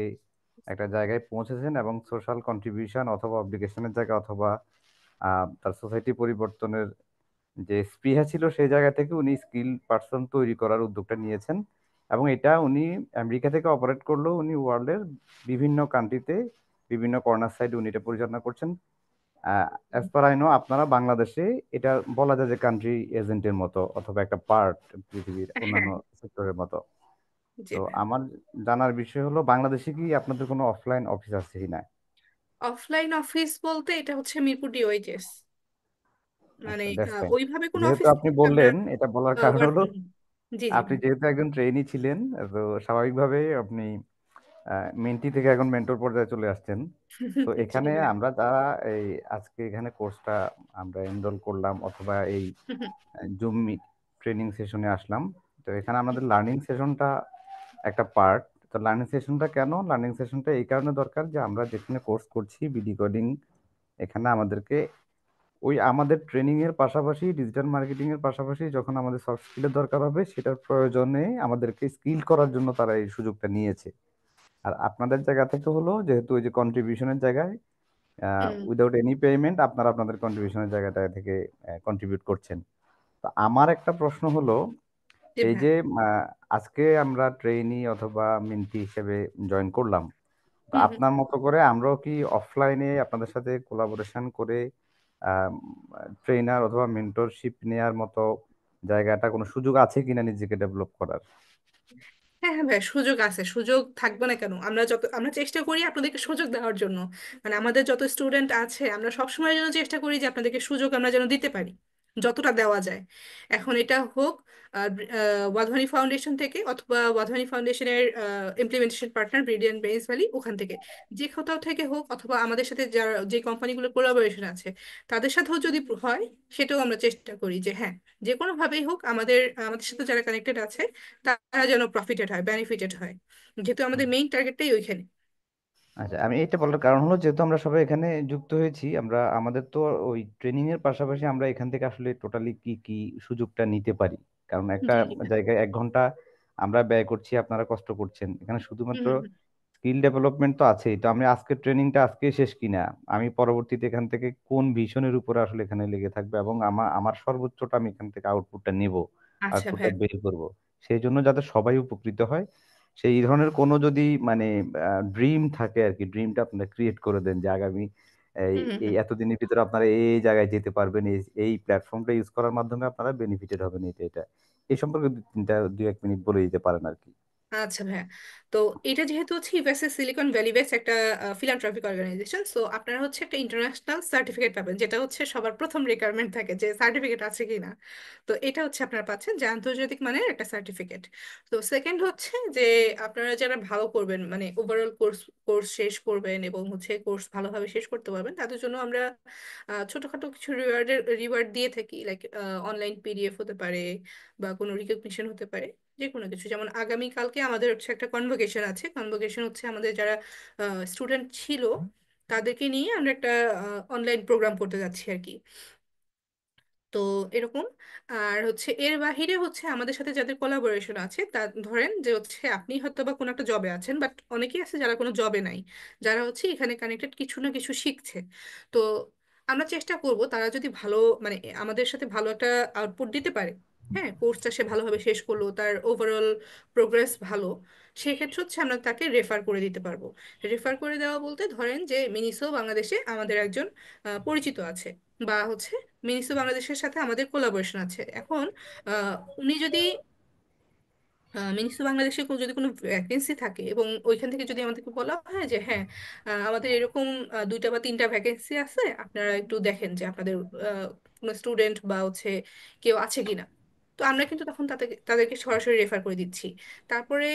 একটা জায়গায় পৌঁছেছেন এবং সোশ্যাল কন্ট্রিবিউশন অথবা অব্লিগেশনের জায়গা অথবা তার সোসাইটি পরিবর্তনের যে স্পৃহা ছিল সেই জায়গা থেকে উনি স্কিল পার্সন তৈরি করার উদ্যোগটা নিয়েছেন। এবং এটা উনি আমেরিকা থেকে অপারেট করলেও উনি ওয়ার্ল্ডের বিভিন্ন কান্ট্রিতে বিভিন্ন কর্নার সাইডে উনি এটা পরিচালনা করছেন। অ্যাজ পার আই নো, আপনারা বাংলাদেশে এটা বলা যায় যে কান্ট্রি এজেন্টের মতো অথবা একটা পার্ট পৃথিবীর হ্যাঁ। অন্যান্য সেক্টরের মতো। জি তো ভাই। আমার জানার বিষয় হলো, বাংলাদেশে কি আপনাদের কোনো অফলাইন অফিস আছে কিনা? অফলাইন অফিস বলতে এটা হচ্ছে মিরপুর ডিওএইচএস, মানে আচ্ছা, দ্যাটস ফাইন। ওইভাবে কোনো যেহেতু অফিস আপনি আমরা বললেন, এটা বলার কারণ ওয়ার্ক হলো ফ্রম হোম। জি, জি আপনি ভাই। যেহেতু একজন ট্রেইনি ছিলেন, তো স্বাভাবিকভাবে আপনি মেন্টি থেকে এখন মেন্টর পর্যায়ে চলে আসছেন। তো জি এখানে ভাই। আমরা যারা এই আজকে এখানে কোর্সটা আমরা এনরোল করলাম অথবা এই জুম ট্রেনিং সেশনে আসলাম, তো এখানে আমাদের লার্নিং সেশনটা একটা পার্ট। তো লার্নিং সেশনটা কেন, লার্নিং সেশনটা এই কারণে দরকার যে আমরা যেখানে কোর্স করছি বিডি কোডিং, এখানে আমাদেরকে ওই আমাদের ট্রেনিং এর পাশাপাশি ডিজিটাল মার্কেটিং এর পাশাপাশি যখন আমাদের সফট স্কিলের দরকার হবে, সেটার প্রয়োজনে আমাদেরকে স্কিল করার জন্য তারা এই সুযোগটা নিয়েছে। আর আপনাদের জায়গা থেকে হলো, যেহেতু ওই যে কন্ট্রিবিউশনের জায়গায় হুম। উইদাউট এনি পেমেন্ট আপনারা আপনাদের কন্ট্রিবিউশনের জায়গাটা থেকে কন্ট্রিবিউট করছেন। তো আমার একটা প্রশ্ন হলো, জি এই ভাই। যে আজকে আমরা ট্রেইনি অথবা মেন্টি হিসেবে জয়েন করলাম, তো তো হুম হুম। আপনার মতো করে আমরাও কি অফলাইনে আপনাদের সাথে কোলাবোরেশন করে ট্রেনার অথবা মেন্টরশিপ নেওয়ার মতো জায়গাটা কোনো সুযোগ আছে কিনা নিজেকে ডেভেলপ করার? হ্যাঁ হ্যাঁ ভাই, সুযোগ আছে, সুযোগ থাকবে না কেন? আমরা চেষ্টা করি আপনাদেরকে সুযোগ দেওয়ার জন্য। মানে আমাদের যত স্টুডেন্ট আছে আমরা সবসময় যেন চেষ্টা করি যে আপনাদেরকে সুযোগ আমরা যেন দিতে পারি, যতটা দেওয়া যায়। এখন এটা হোক ওয়াধওয়ানি ফাউন্ডেশন থেকে, অথবা ওয়াধওয়ানি ফাউন্ডেশনের implementation partner brilliant brains valley ওখান থেকে, যে কোথাও থেকে হোক, অথবা আমাদের সাথে যারা যে কোম্পানিগুলো কোলাবোরেশন আছে তাদের সাথেও যদি হয়, সেটাও আমরা চেষ্টা করি যে হ্যাঁ, যে কোনোভাবেই হোক আমাদের আমাদের সাথে যারা কানেক্টেড আছে তারা যেন প্রফিটেড হয়, বেনিফিটেড হয়, যেহেতু আমাদের মেইন টার্গেটটাই ওইখানে। আচ্ছা, আমি এটা বলার কারণ হলো যেহেতু আমরা সবাই এখানে যুক্ত হয়েছি, আমরা আমাদের তো ওই ট্রেনিং এর পাশাপাশি আমরা এখান থেকে আসলে টোটালি কি কি সুযোগটা নিতে পারি। কারণ একটা জি জি। জায়গায় 1 ঘন্টা আমরা ব্যয় করছি, আপনারা কষ্ট করছেন, এখানে হুম শুধুমাত্র হুম হুম। স্কিল ডেভেলপমেন্ট তো আছেই। তো আমি আজকের ট্রেনিংটা আজকে শেষ কিনা, আমি পরবর্তীতে এখান থেকে কোন ভিশনের উপরে আসলে এখানে লেগে থাকবে এবং আমার আমার সর্বোচ্চটা আমি এখান থেকে আউটপুটটা নেব, আচ্ছা আউটপুটটা ভাই। বের করব। সেই জন্য যাতে সবাই উপকৃত হয়, সেই ধরনের কোনো যদি মানে ড্রিম থাকে আর কি, ড্রিমটা আপনারা ক্রিয়েট করে দেন যে আগামী এই হুম হুম এই হুম। এতদিনের ভিতরে আপনারা এই জায়গায় যেতে পারবেন, এই এই প্ল্যাটফর্মটা ইউজ করার মাধ্যমে আপনারা বেনিফিটেড হবেন, এটা এই সম্পর্কে দুই এক মিনিট বলে দিতে পারেন আর কি। আচ্ছা ভাইয়া, তো এটা যেহেতু হচ্ছে ইউএসএ সিলিকন ভ্যালি বেস একটা ফিলান্থ্রপিক অর্গানাইজেশন, সো আপনারা হচ্ছে একটা ইন্টারন্যাশনাল সার্টিফিকেট পাবেন, যেটা হচ্ছে সবার প্রথম রিকোয়ারমেন্ট থাকে যে সার্টিফিকেট আছে কিনা। তো এটা হচ্ছে আপনারা পাচ্ছেন, যে আন্তর্জাতিক মানের একটা সার্টিফিকেট। তো সেকেন্ড হচ্ছে যে আপনারা যারা ভালো করবেন, মানে ওভারঅল কোর্স কোর্স শেষ করবেন এবং হচ্ছে কোর্স ভালোভাবে শেষ করতে পারবেন, তাদের জন্য আমরা ছোটখাটো কিছু রিওয়ার্ড দিয়ে থাকি, লাইক অনলাইন পিডিএফ হতে পারে, বা কোনো রিকগনিশন হতে পারে, যে কোনো কিছু। যেমন আগামী কালকে আমাদের হচ্ছে একটা কনভোকেশন আছে, কনভোকেশন হচ্ছে আমাদের যারা স্টুডেন্ট ছিল তাদেরকে নিয়ে আমরা একটা অনলাইন প্রোগ্রাম করতে যাচ্ছি আর কি। তো এরকম। আর হচ্ছে এর বাহিরে হচ্ছে আমাদের সাথে যাদের কোলাবোরেশন আছে, তা ধরেন যে হচ্ছে আপনি হয়তো বা কোনো একটা জবে আছেন, বাট অনেকেই আছে যারা কোনো জবে নাই, যারা হচ্ছে এখানে কানেক্টেড, কিছু না কিছু শিখছে। তো আমরা চেষ্টা করব তারা যদি ভালো, মানে আমাদের সাথে ভালো একটা আউটপুট দিতে পারে, হ্যাঁ, কোর্সটা সে ভালোভাবে শেষ করলো, তার ওভারঅল প্রোগ্রেস ভালো, সেক্ষেত্রে হচ্ছে আমরা তাকে রেফার করে দিতে পারবো। রেফার করে দেওয়া বলতে ধরেন যে মিনিসো বাংলাদেশে আমাদের একজন পরিচিত আছে, বা হচ্ছে মিনিসো বাংলাদেশের সাথে আমাদের কোলাবোরেশন আছে। এখন উনি যদি মিনিসো বাংলাদেশে যদি কোনো ভ্যাকেন্সি থাকে এবং ওইখান থেকে যদি আমাদেরকে বলা হয় যে হ্যাঁ, আমাদের এরকম 2টা বা 3টা ভ্যাকেন্সি আছে, আপনারা একটু দেখেন যে আপনাদের কোনো স্টুডেন্ট বা হচ্ছে কেউ আছে কিনা, তো আমরা কিন্তু তখন তাদেরকে সরাসরি রেফার করে দিচ্ছি। তারপরে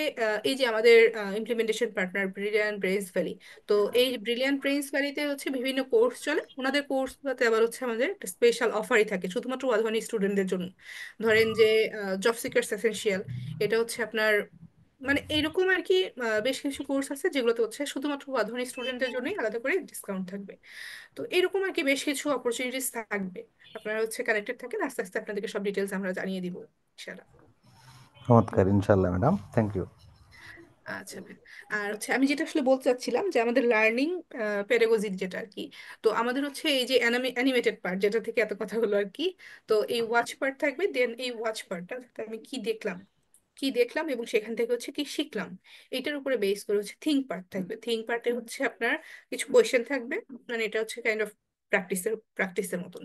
এই যে আমাদের implementation partner brilliant brains valley, তো এই ব্রিলিয়ান্ট ব্রেইনস ভ্যালিতে হচ্ছে বিভিন্ন কোর্স চলে, ওনাদের কোর্সগুলোতে আবার হচ্ছে আমাদের একটা স্পেশাল অফারই থাকে শুধুমাত্র ওয়ালহানি স্টুডেন্টদের জন্য। ধরেন যে জব সিকার্স এসেনশিয়াল, এটা হচ্ছে আপনার, মানে এইরকম আর কি, বেশ কিছু কোর্স আছে যেগুলোতে হচ্ছে শুধুমাত্র আধুনিক স্টুডেন্টদের জন্যই আলাদা করে ডিসকাউন্ট থাকবে। তো এরকম আর কি বেশ কিছু অপরচুনিটিস থাকবে। আপনারা হচ্ছে কানেক্টেড থাকেন, আস্তে আস্তে আপনাদেরকে সব ডিটেলস আমরা জানিয়ে দিব ইনশাআল্লাহ। চমৎকার, ইনশাল্লাহ ম্যাডাম, থ্যাংক ইউ। আচ্ছা ভাই। আর হচ্ছে আমি যেটা আসলে বলতে চাচ্ছিলাম যে আমাদের লার্নিং পেডাগোজি যেটা আর কি, তো আমাদের হচ্ছে এই যে অ্যানিমেটেড পার্ট যেটা থেকে এত কথা হলো আর কি, তো এই ওয়াচ পার্ট থাকবে, দেন এই ওয়াচ পার্টটা আমি কি দেখলাম এবং সেখান থেকে হচ্ছে কি শিখলাম, এটার উপরে বেস করে হচ্ছে থিঙ্ক পার্ট থাকবে। থিঙ্ক পার্টে হচ্ছে আপনার কিছু কোয়েশ্চেন থাকবে, মানে এটা হচ্ছে কাইন্ড অফ প্র্যাকটিসের মতন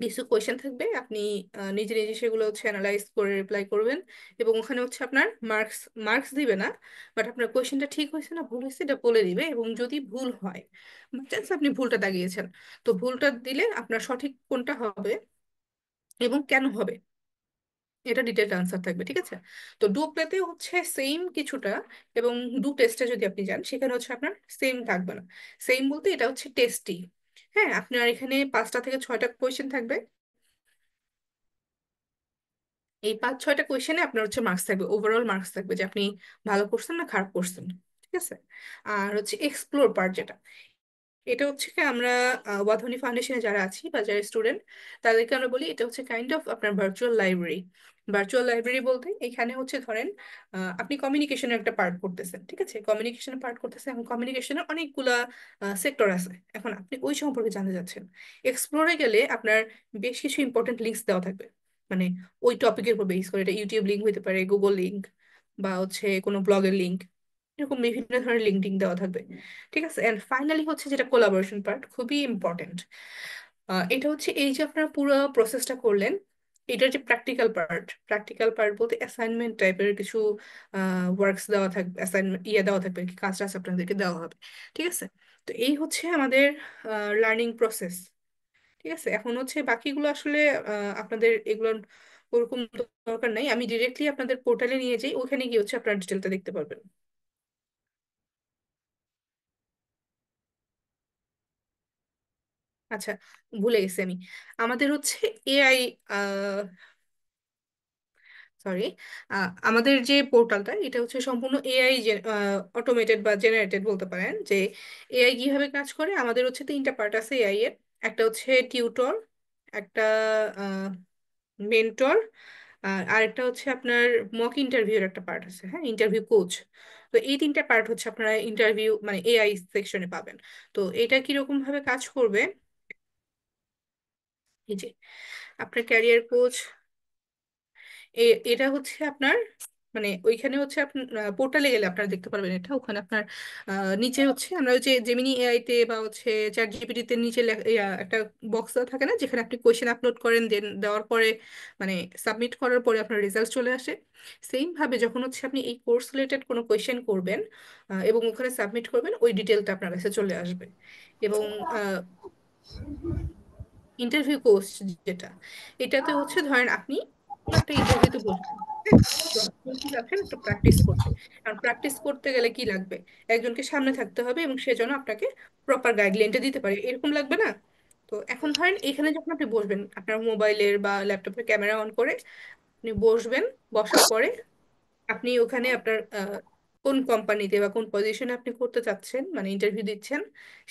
কিছু কোয়েশ্চেন থাকবে, আপনি নিজে নিজে সেগুলো হচ্ছে অ্যানালাইজ করে রিপ্লাই করবেন, এবং ওখানে হচ্ছে আপনার মার্কস মার্কস দিবে না, বাট আপনার কোয়েশ্চেনটা ঠিক হয়েছে না ভুল হয়েছে এটা বলে দিবে, এবং যদি ভুল হয়, চান্স আপনি ভুলটা দাগিয়েছেন, তো ভুলটা দিলে আপনার সঠিক কোনটা হবে এবং কেন হবে এটা ডিটেলড আনসার থাকবে, ঠিক আছে? তো ডু প্লেতে হচ্ছে সেম কিছুটা, এবং ডু টেস্টে যদি আপনি যান সেখানে হচ্ছে আপনার সেম থাকবে না। সেম বলতে এটা হচ্ছে টেস্টই, হ্যাঁ, আপনার এখানে 5টা থেকে 6টা কোয়েশ্চেন থাকবে, এই 5-6টা কোয়েশ্চেনে আপনার হচ্ছে মার্কস থাকবে, ওভারঅল মার্কস থাকবে যে আপনি ভালো করছেন না খারাপ করছেন, ঠিক আছে? আর হচ্ছে এক্সপ্লোর পার্ট যেটা, এটা হচ্ছে কি আমরা ওয়াধনি ফাউন্ডেশনে যারা আছি বা যারা স্টুডেন্ট তাদেরকে আমরা বলি এটা হচ্ছে কাইন্ড অফ আপনার ভার্চুয়াল লাইব্রেরি। ভার্চুয়াল লাইব্রেরি বলতে এখানে হচ্ছে ধরেন আপনি কমিউনিকেশনের একটা পার্ট করতেছেন, ঠিক আছে? কমিউনিকেশনের পার্ট করতেছেন, এখন কমিউনিকেশনের অনেকগুলা সেক্টর আছে, এখন আপনি ওই সম্পর্কে জানতে চাচ্ছেন। এক্সপ্লোরে গেলে আপনার বেশ কিছু ইম্পর্টেন্ট লিঙ্কস দেওয়া থাকবে, মানে ওই টপিকের উপর বেস করে, এটা ইউটিউব লিঙ্ক হতে পারে, গুগল লিঙ্ক, বা হচ্ছে কোনো ব্লগের লিঙ্ক, এরকম বিভিন্ন ধরনের লিঙ্কডিন দেওয়া থাকবে। ঠিক আছে, এন্ড ফাইনালি হচ্ছে যেটা কোলাবোরেশন পার্ট, খুবই ইম্পর্টেন্ট। এটা হচ্ছে এই যে আপনারা পুরো প্রসেসটা করলেন, এটার যে প্র্যাকটিক্যাল পার্ট বলতে অ্যাসাইনমেন্ট টাইপের কিছু ওয়ার্কস দেওয়া থাকবে, অ্যাসাইনমেন্ট দেওয়া থাকবে আর কি, কাজ টাজ আপনাদেরকে দেওয়া হবে। ঠিক আছে, তো এই হচ্ছে আমাদের লার্নিং প্রসেস। ঠিক আছে, এখন হচ্ছে বাকিগুলো আসলে আপনাদের এগুলো ওরকম দরকার নাই, আমি ডিরেক্টলি আপনাদের পোর্টালে নিয়ে যাই, ওখানে গিয়ে হচ্ছে আপনারা ডিটেলটা দেখতে পারবেন। আচ্ছা, ভুলে গেছি আমি, আমাদের হচ্ছে এআই, সরি, আমাদের যে পোর্টালটা এটা হচ্ছে সম্পূর্ণ এআই অটোমেটেড বা জেনারেটেড বলতে পারেন। যে এআই কিভাবে কাজ করে, আমাদের হচ্ছে তিনটা পার্ট আছে এআই এর। একটা হচ্ছে টিউটর, একটা মেন্টর, আর আরেকটা হচ্ছে আপনার মক ইন্টারভিউর একটা পার্ট আছে, হ্যাঁ, ইন্টারভিউ কোচ। তো এই তিনটা পার্ট হচ্ছে আপনারা ইন্টারভিউ মানে এআই সেকশনে পাবেন। তো এটা কিরকম ভাবে কাজ করবে, এই যে আপনার ক্যারিয়ার কোচ, এটা হচ্ছে আপনার মানে ওইখানে হচ্ছে আপনার পোর্টালে গেলে আপনারা দেখতে পারবেন এটা, ওখানে আপনার নিচে হচ্ছে আমরা ওই যে জেমিনি এআই তে বা হচ্ছে চ্যাট জিপিটি তে নিচে একটা বক্স দেওয়া থাকে না, যেখানে আপনি কোয়েশ্চেন আপলোড করেন, দেন দেওয়ার পরে মানে সাবমিট করার পরে আপনার রেজাল্ট চলে আসে। সেম ভাবে যখন হচ্ছে আপনি এই কোর্স রিলেটেড কোনো কোয়েশ্চেন করবেন এবং ওখানে সাবমিট করবেন, ওই ডিটেলটা আপনার কাছে চলে আসবে। এবং ইন্টারভিউ কোর্স যেটা, এটাতে হচ্ছে ধরেন আপনি কোনো একটা ইন্টারভিউতে বসবেন, হ্যাঁ, তো আপনি কি যাচ্ছেন একটু প্র্যাকটিস করতে। কারণ প্র্যাকটিস করতে গেলে কি লাগবে, একজনকে সামনে থাকতে হবে এবং সে যেন আপনাকে প্রপার গাইডলাইনটা দিতে পারে, এরকম লাগবে না? তো এখন ধরেন এখানে যখন আপনি বসবেন আপনার মোবাইলের বা ল্যাপটপের ক্যামেরা অন করে আপনি বসবেন, বসার পরে আপনি ওখানে আপনার কোন কোম্পানিতে বা কোন পজিশনে আপনি করতে চাচ্ছেন মানে ইন্টারভিউ দিচ্ছেন,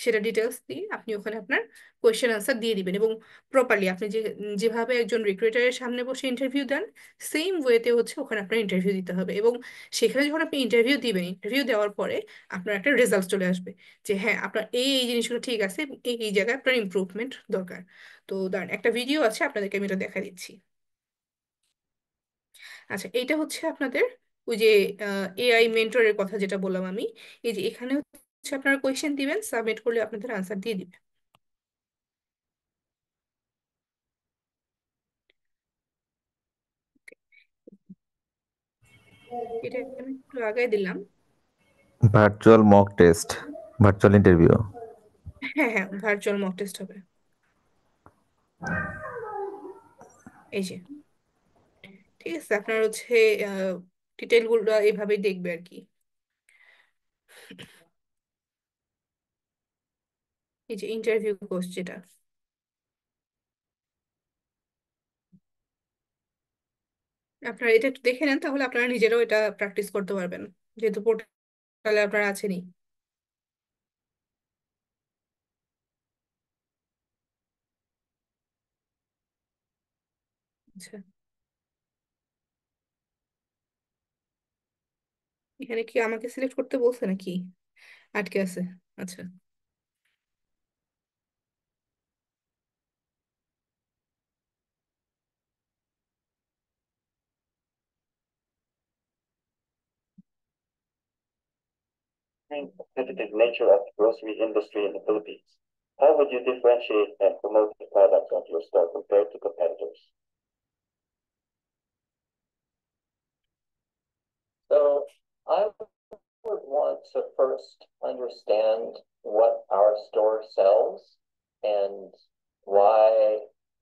সেটা ডিটেলস দিয়ে আপনি ওখানে আপনার কোয়েশ্চেন আনসার দিয়ে দিবেন। এবং প্রপারলি আপনি যেভাবে একজন রিক্রুটারের সামনে বসে ইন্টারভিউ দেন, সেম ওয়েতে হচ্ছে ওখানে আপনার ইন্টারভিউ দিতে হবে। এবং সেখানে যখন আপনি ইন্টারভিউ দিবেন, ইন্টারভিউ দেওয়ার পরে আপনার একটা রেজাল্ট চলে আসবে যে হ্যাঁ আপনার এই এই জিনিসগুলো ঠিক আছে, এই এই জায়গায় আপনার ইমপ্রুভমেন্ট দরকার। তো দাঁড়ান, একটা ভিডিও আছে আপনাদেরকে আমি এটা দেখা দিচ্ছি। আচ্ছা, এইটা হচ্ছে আপনাদের ওই যে এআই মেন্টরের কথা যেটা বললাম আমি, এই যে এখানে হচ্ছে আপনারা কোয়েশ্চেন দিবেন, সাবমিট করলে আপনাদের আনসার দিয়ে দিবে। এটা আমি একটু আগে দিলাম। Virtual mock test, virtual interview. হ্যাঁ হ্যাঁ, ভার্চুয়াল মক টেস্ট হবে। এই যে, ঠিক আছে, আপনার হচ্ছে ডিটেল গুলো এইভাবেই দেখবে আর কি। এই যে ইন্টারভিউ কোর্স যেটা, আপনারা এটা একটু দেখে নেন, তাহলে আপনারা নিজেরাও এটা প্র্যাকটিস করতে পারবেন, যেহেতু পোর্টালে আপনারা আছেনই। আচ্ছা, এখানে কি আমাকে সিলেক্ট করতে বলছে নাকি আটকে আছে? আচ্ছা, Competitive nature of the grocery industry in the Philippines. How would you differentiate and promote the products of your store compared to competitors? So I would want to first understand what our store sells and why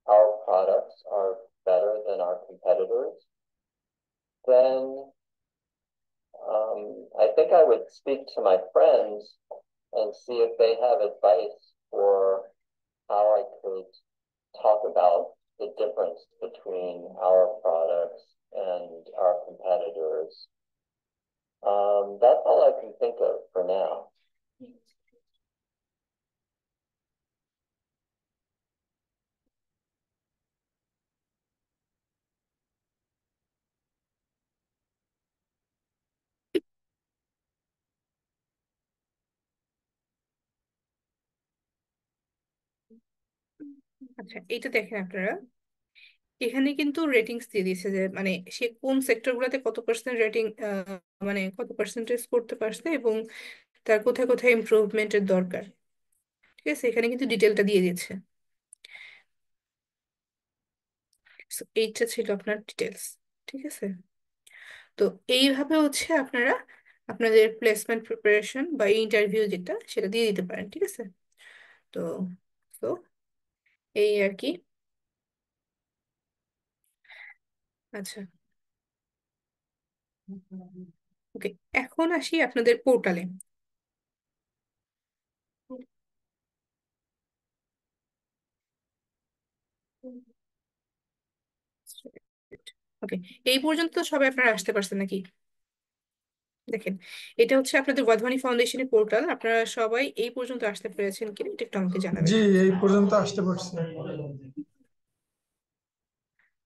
our products are better than our competitors. Then I think I would speak to my friends and see if they have advice for how I could talk about the difference between our products and our competitors. That's all I can think of for now. আচ্ছা, এইটা দেখেন আপনারা, এখানে কিন্তু ratings দিয়ে দিয়েছে যে মানে সে কোন সেক্টর গুলোতে কত পার্সেন্ট রেটিং, মানে কত পার্সেন্টেজ করতে পারছে এবং তার কোথায় কোথায় ইমপ্রুভমেন্টের দরকার। ঠিক আছে, এখানে কিন্তু ডিটেলটা দিয়ে দিয়েছে। So, এইটা ছিল আপনার ডিটেলস। ঠিক আছে, তো এইভাবে হচ্ছে আপনারা আপনাদের প্লেসমেন্ট প্রিপারেশন বা ইন্টারভিউ যেটা সেটা দিয়ে দিতে পারেন। ঠিক আছে, তো তো এই আর কি। আচ্ছা, ওকে, এখন আসি আপনাদের পোর্টালে। ওকে, এই পর্যন্ত তো সবাই আপনারা আসতে পারছেন নাকি? দেখেন, এটা হচ্ছে আপনাদের বর্ধমানী ফাউন্ডেশনের পোর্টাল। আপনারা সবাই এই পর্যন্ত আসতে পেরেছেন কিনা এটা একটু আমাকে জানাবেন। জি, এই পর্যন্ত আসতে পারছি।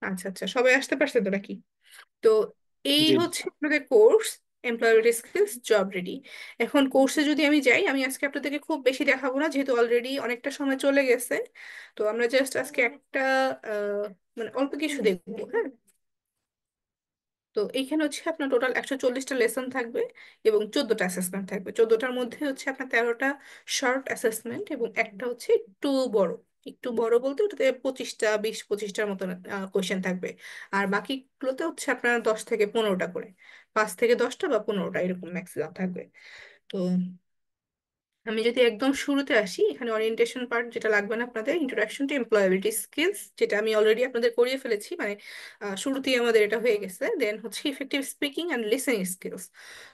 আচ্ছা আচ্ছা, সবাই আসতে পারছে তো নাকি? তো এই জি। হচ্ছে আপনাদের course, employability skills job ready. এখন কোর্সে যদি আমি যাই, আমি আজকে আপনাদেরকে খুব বেশি দেখাবো না যেহেতু অলরেডি অনেকটা সময় চলে গেছে। তো আমরা জাস্ট আজকে একটা আহ, মানে অল্প কিছু দেখবো, হ্যাঁ। তো এইখানে হচ্ছে আপনার টোটাল 140টা লেসন থাকবে এবং 14টা অ্যাসেসমেন্ট থাকবে। 14টার মধ্যে হচ্ছে আপনার 13টা শর্ট অ্যাসেসমেন্ট এবং একটা হচ্ছে একটু বড়। একটু বড় বলতে ওটাতে 25টা 20-25টার মতন কোয়েশ্চেন থাকবে। আর বাকিগুলোতে হচ্ছে আপনার 10 থেকে 15টা করে, 5 থেকে 10টা বা 15টা এরকম ম্যাক্সিমাম থাকবে। তো আমি যদি একদম শুরুতে আসি, এখানে ওরিয়েন্টেশন পার্ট যেটা লাগবে না আপনাদের, ইন্ট্রোডাকশন টু এমপ্লয়াবিলিটি স্কিলস, যেটা আমি অলরেডি আপনাদের করিয়ে ফেলেছি, মানে শুরুতেই আমাদের এটা হয়ে গেছে। দেন হচ্ছে effective speaking and listening skills.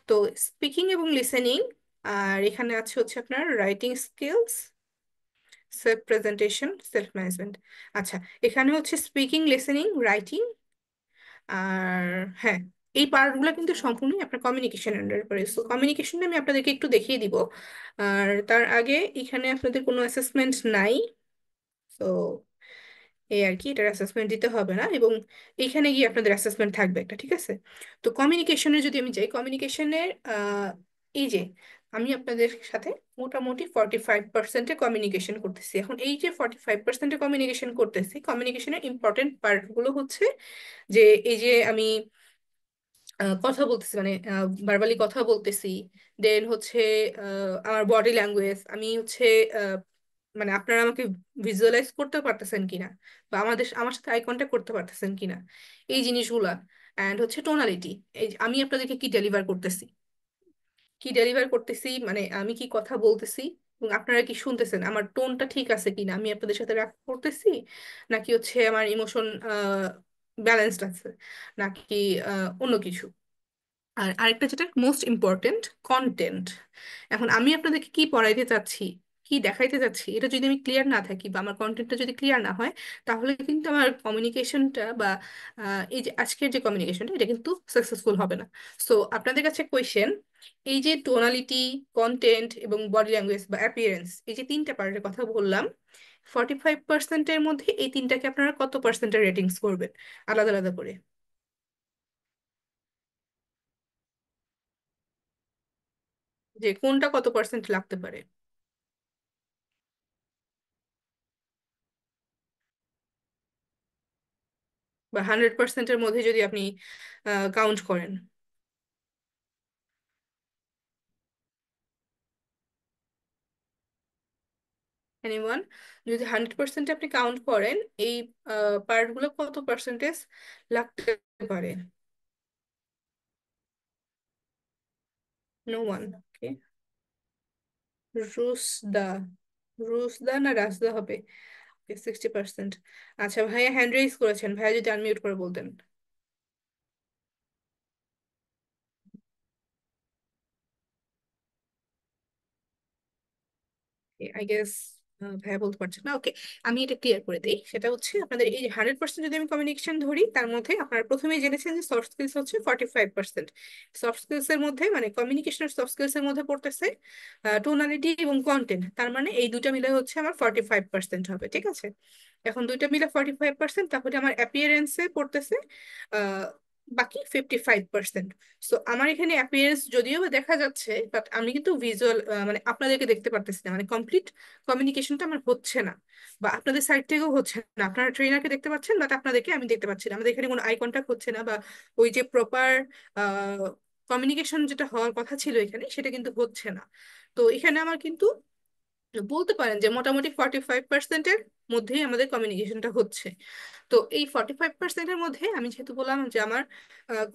তো স্পিকিং এবং লিসেনিং, আর এখানে আছে হচ্ছে আপনার writing skills, self presentation, self management. আচ্ছা, এখানে হচ্ছে স্পিকিং, লিসেনিং, রাইটিং, আর হ্যাঁ, এই পার্টগুলো কিন্তু সম্পূর্ণই আপনার কমিউনিকেশন ব্যাপারে। সো কমিউনিকেশন আমি আপনাদেরকে একটু দেখিয়ে দিব। আর তার আগে এখানে আপনাদের কোনো অ্যাসেসমেন্ট নাই। তো এই আর কি, এটার অ্যাসেসমেন্ট দিতে হবে না এবং এইখানে গিয়ে আপনাদের অ্যাসেসমেন্ট থাকবে একটা। ঠিক আছে, তো কমিউনিকেশনে যদি আমি যাই, কমিউনিকেশনের এই যে আমি আপনাদের সাথে মোটামুটি 45%-এ কমিউনিকেশন করতেছি। এখন এই যে 45%-এ কমিউনিকেশন করতেছি, কমিউনিকেশনের ইম্পর্টেন্ট পার্টগুলো হচ্ছে যে এই যে আমি কথা বলতেছি, মানে ভার্বালি কথা বলতেছি। দেন হচ্ছে আমার বডি ল্যাঙ্গুয়েজ, আমি হচ্ছে আহ, মানে আপনারা আমাকে ভিজুয়ালাইজ করতে পারতেছেন কিনা বা আমার সাথে আই কন্ট্যাক্ট করতে পারতেছেন কিনা, এই জিনিসগুলা। অ্যান্ড হচ্ছে টোনালিটি, এই যে আমি আপনাদেরকে কি ডেলিভার করতেছি, মানে আমি কি কথা বলতেছি এবং আপনারা কি শুনতেছেন, আমার টোনটা ঠিক আছে কিনা, আমি আপনাদের সাথে রাগ করতেছি নাকি হচ্ছে আমার ইমোশন ব্যালেন্সড আছে, নাকি অন্য কিছু। আর আরেকটা যেটা মোস্ট ইম্পর্টেন্ট, কন্টেন্ট। এখন আমি আপনাদেরকে কি পড়াইতে চাচ্ছি, কি দেখাইতে চাচ্ছি, এটা যদি আমি ক্লিয়ার না থাকি বা আমার কন্টেন্টটা যদি ক্লিয়ার না হয়, তাহলে কিন্তু আমার কমিউনিকেশনটা বা এই যে আজকের যে কমিউনিকেশনটা এটা কিন্তু সাকসেসফুল হবে না। সো আপনাদের কাছে কোয়েশ্চেন, এই যে টোনালিটি, কন্টেন্ট এবং বডি ল্যাঙ্গুয়েজ বা অ্যাপিয়ারেন্স, এই যে তিনটা পার্টের কথা বললাম, 45%-এর মধ্যে এই তিনটাকে আপনারা কত পার্সেন্টের রেটিংস করবেন আলাদা আলাদা করে? যে কোনটা কত পার্সেন্ট লাগতে পারে, বা 100%-এর মধ্যে যদি আপনি কাউন্ট করেন? এনিওয়ান? যদি 100% আপনি কাউন্ট করেন, এই পার্টগুলো কত পার্সেন্টেজ লাগতে পারে? নো ওয়ান, ওকে। রুশদা, রুশদা না রাজদা হবে? 60%। আচ্ছা, ভাইয়া হ্যান্ড রেজ করেছেন, ভাইয়া যদি আনমিউট করে বলতেন। আই গেস ভাইয়া বলতে পারছেন না। ওকে, আমি এটা ক্লিয়ার করে দিই। সেটা হচ্ছে আপনাদের এই যে 100% যদি আমি কমিউনিকেশন ধরি, তার মধ্যে আপনারা প্রথমেই জেনেছেন যে সফট স্কিলস হচ্ছে 45%। সফট স্কিলস এর মধ্যে মানে কমিউনিকেশনের সফট স্কিলস এর মধ্যে পড়তেছে টোনালিটি এবং কন্টেন্ট, তার মানে এই দুটা মিলে হচ্ছে আমার 45% হবে। ঠিক আছে, এখন দুইটা মিলে 45%, তাহলে আমার অ্যাপিয়ারেন্সে পড়তেছে বাকি 55%। সো আমার এখানে অ্যাপিয়ারেন্স যদিও বা দেখা যাচ্ছে, বাট আমি কিন্তু ভিজুয়াল মানে আপনাদেরকে দেখতে পারতেছি না, মানে কমপ্লিট কমিউনিকেশনটা আমার হচ্ছে না, বা আপনাদের সাইড থেকেও হচ্ছে না। আপনারা ট্রেনারকে দেখতে পাচ্ছেন, বাট আপনাদেরকে আমি দেখতে পাচ্ছি না। আমাদের এখানে কোনো আই কন্ট্যাক্ট হচ্ছে না, বা ওই যে প্রপার কমিউনিকেশন যেটা হওয়ার কথা ছিল এখানে, সেটা কিন্তু হচ্ছে না। তো এখানে আমার কিন্তু বলতে পারেন যে মোটামুটি 45%-এর মধ্যেই আমাদের কমিউনিকেশনটা হচ্ছে। তো এই 45%-এর মধ্যে আমি যেহেতু বললাম যে আমার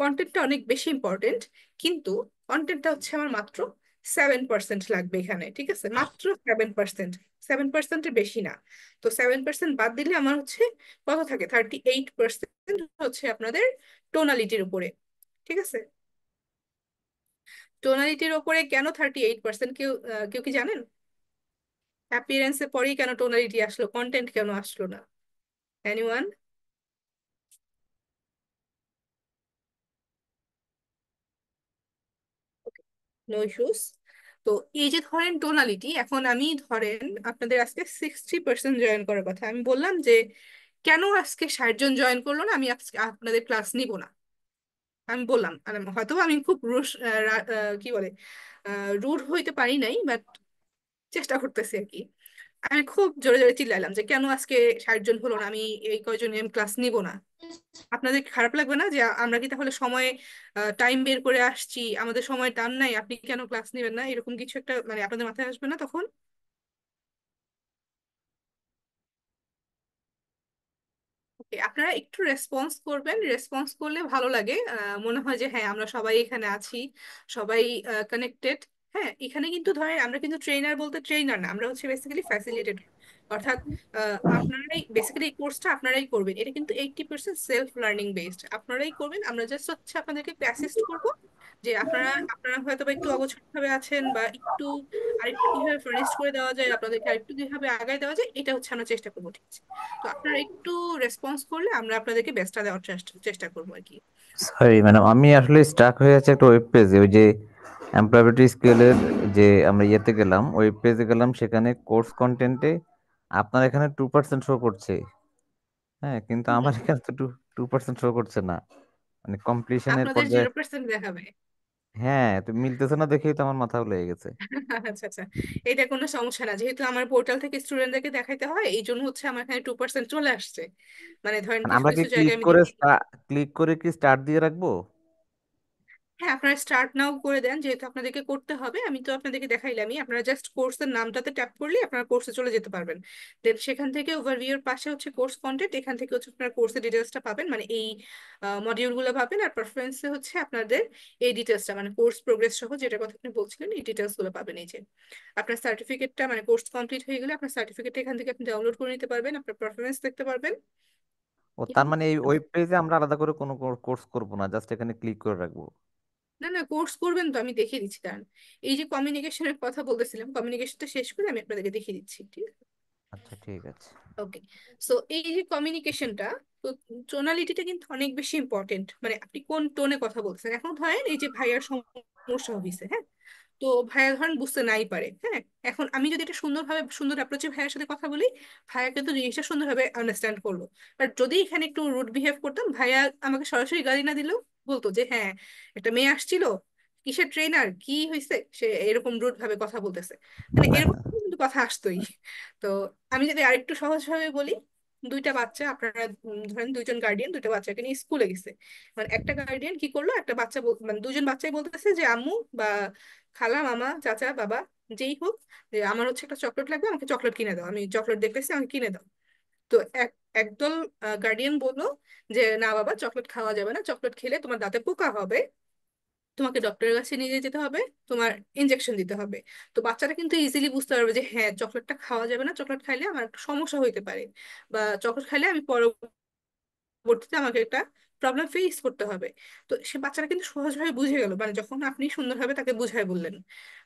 কন্টেন্টটা অনেক বেশি ইম্পর্টেন্ট, কিন্তু কন্টেন্টটা হচ্ছে আমার মাত্র 7% লাগবে এখানে, ঠিক আছে? মাত্র 7%, 7%-এর বেশি না। তো 7% বাদ দিলে আমার হচ্ছে কত থাকে, 38% হচ্ছে আপনাদের টোনালিটির উপরে, ঠিক আছে? টোনালিটির উপরে কেন 38%, কেউ কেউ কি জানেন? অ্যাপিয়ারেন্সে পরেই কেন টোনালিটি আসলো, কন্টেন্ট কেন আসলো না? এনিওয়ান? No issues. তো এই যে ধরেন টোনালিটি, এখন আমি ধরেন আপনাদের আজকে 60% জয়েন করার কথা, আমি বললাম যে কেন আজকে 60 জন জয়েন করলো না, আমি আজকে আপনাদের ক্লাস নিব না। আমি বললাম, হয়তো আমি খুব কি বলে রুড হইতে পারি নাই, বাট চেষ্টা করতেছি আর কি। আমি খুব জোরে জোরে চিল্লাইলাম যে কেন আজকে 60 জন হলো না, আমি এই কয়জন ক্লাস নিব না। আপনাদের কি খারাপ লাগবে না যে আমরা কি তাহলে সময় টাইম বের করে আসছি, আমাদের সময় টান নাই, আপনি কেন ক্লাস নেবেন না, এরকম কিছু একটা মানে আপনাদের মাথায় আসবে না তখন? Okay, আপনারা একটু রেসপন্স করবেন, রেসপন্স করলে ভালো লাগে, মনে হয় যে হ্যাঁ আমরা সবাই এখানে আছি, সবাই কানেক্টেড। হ্যাঁ, এখানে কিন্তু ধরেন আমরা কিন্তু ট্রেনার বলতে ট্রেনার না, আমরা হচ্ছে বেসিক্যালি ফ্যাসিলিটেটর। অর্থাৎ আপনারাই বেসিক্যালি এই কোর্সটা আপনারাই করবেন, এটা কিন্তু 80% সেলফ লার্নিং বেসড, আপনারাই করবেন। আমরা জাস্ট হচ্ছে আপনাদেরকে অ্যাসিস্ট করবো, যে আপনারা আপনারা হয়তো বা একটু অগোছালো ভাবে আছেন, বা একটু আরেকটু কিভাবে ফার্নিশ করে দেওয়া যায়, আপনাদেরকে আরেকটু কিভাবে আগায় দেওয়া যায়, এটা হচ্ছে আমরা চেষ্টা করবো, ঠিক আছে? তো আপনারা একটু রেসপন্স করলে আমরা আপনাদেরকে বেস্টটা দেওয়ার চেষ্টা চেষ্টা করবো আর কি। সরি ম্যাডাম, আমি আসলে স্টাক হয়ে আছে একটা ওয়েব পেজে, ওই যে এমপ্লয়াবিলিটি স্কেলের যে আমরা ইয়েতে গেলাম, ওয়েব পেজে গেলাম, সেখানে কোর্স কন্টেন্টে আপনার এখানে 2% শো করছে। হ্যাঁ, কিন্তু আমার হুম, এখানে তো 2% শো করছে না, মানে কমপ্লিশনের আপনাদের পর্যায়ে। 0% দেখাবে। হ্যাঁ, তো মিলতেছে না দেখেই তো আমার মাথা লেগে গেছে। আচ্ছা আচ্ছা, এটা কোনো সমস্যা না, যেহেতু আমার পোর্টাল থেকে স্টুডেন্টদেরকে দেখাইতে হয়, এই জন্য হচ্ছে আমার এখানে 2% চলে আসছে। মানে ধরেন মানে কিছু আমরা কি কিছু জায়গায় আমি ক্লিক করে কি স্টার্ট দিয়ে রাখবো? হ্যাঁ, আপনারা স্টার্ট নাও করে দেন, যেহেতু আপনাদেরকে করতে হবে, আমি তো আপনাদেরকে দেখাইলামই। আপনারা জাস্ট কোর্সের নামটাতে ট্যাপ করলে আপনারা কোর্সে চলে যেতে পারবেন। দেন সেখান থেকে ওভারভিউর পাশে হচ্ছে কোর্স কন্টেন্ট, এখান থেকে হচ্ছে আপনারা কোর্সের ডিটেলসটা পাবেন, মানে এই মডিউলগুলো পাবেন। আর পারফরমেন্সে হচ্ছে আপনাদের এই ডিটেলসটা, মানে কোর্স প্রোগ্রেস সহ যেটা কথা আপনি বলছিলেন, এই ডিটেলসগুলো পাবেন। এই যে আপনার সার্টিফিকেটটা, মানে কোর্স কমপ্লিট হয়ে গেলে আপনার সার্টিফিকেটটা এখান থেকে আপনি ডাউনলোড করে নিতে পারবেন, আপনার পারফরমেন্স দেখতে পারবেন। ও, তার মানে এই ওয়েব পেজে আমরা আলাদা করে কোনো কোর্স করব না, জাস্ট এখানে ক্লিক করে রাখবো? না না, কোর্স করবেন তো, আমি দেখিয়ে দিচ্ছি দাঁড়ান। এই যে কমিউনিকেশনের কথা বলতেছিলাম, কমিউনিকেশনটা শেষ করে আমি আপনাদেরকে দেখিয়ে দিচ্ছি, ঠিক আছে? আচ্ছা, ঠিক আছে। ওকে। সো এই যে কমিউনিকেশনটা, তো টোনালিটিটা কিন্তু অনেক বেশি ইম্পর্টেন্ট, মানে আপনি কোন টোনে কথা বলছেন। এখন ধরেন এই যে ভাইয়ার সমস্যা হয়েছে, হ্যাঁ, তো ভাইয়া ধরেন বুঝতে নাই পারে, হ্যাঁ, এখন আমি যদি এটা সুন্দরভাবে সুন্দর অ্যাপ্রোচে ভাইয়ার সাথে কথা বলি, ভাইয়া কিন্তু জিনিসটা সুন্দরভাবে আন্ডারস্ট্যান্ড করলো। বাট যদি এখানে একটু রুড বিহেভ করতাম, ভাইয়া আমাকে সরাসরি গালি না দিলেও বলতো যে হ্যাঁ একটা মেয়ে আসছিল, কিসের ট্রেনার, কি হয়েছে, সে এরকম রুড ভাবে কথা বলতেছে, মানে এরকম কিন্তু কথা আসতোই। তো আমি যদি আরেকটু সহজ ভাবে বলি, দুইটা বাচ্চা আপনারা ধরেন দুইজন গার্ডিয়ান দুইটা বাচ্চাকে নিয়ে স্কুলে গেছে। মানে একটা গার্ডিয়ান কি করলো, একটা বাচ্চা মানে দুজন বাচ্চাই বলতেছে যে আম্মু বা খালা, মামা, চাচা, বাবা, যেই হোক, যে আমার হচ্ছে একটা চকলেট লাগবে, আমাকে চকলেট কিনে দাও, আমি চকলেট দেখতেছি, আমাকে কিনে দাও। তো একদল গার্ডিয়ান বললো যে না বাবা, চকলেট খাওয়া যাবে না, চকলেট খেলে তোমার দাঁতে পোকা হবে, তোমাকে ডক্টরের কাছে নিয়ে যেতে হবে, তোমার ইনজেকশন দিতে হবে। তো বাচ্চারা কিন্তু ইজিলি বুঝতে পারবে যে হ্যাঁ চকলেটটা খাওয়া যাবে না, চকলেট খাইলে আমার একটা সমস্যা হইতে পারে, বা চকলেট খাইলে আমি পরবর্তীতে আমাকে একটা প্রবলেম ফেস করতে হবে। তো সে বাচ্চারা কিন্তু সহজভাবে বুঝে গেল, মানে যখন আপনি সুন্দরভাবে তাকে বুঝাই বললেন।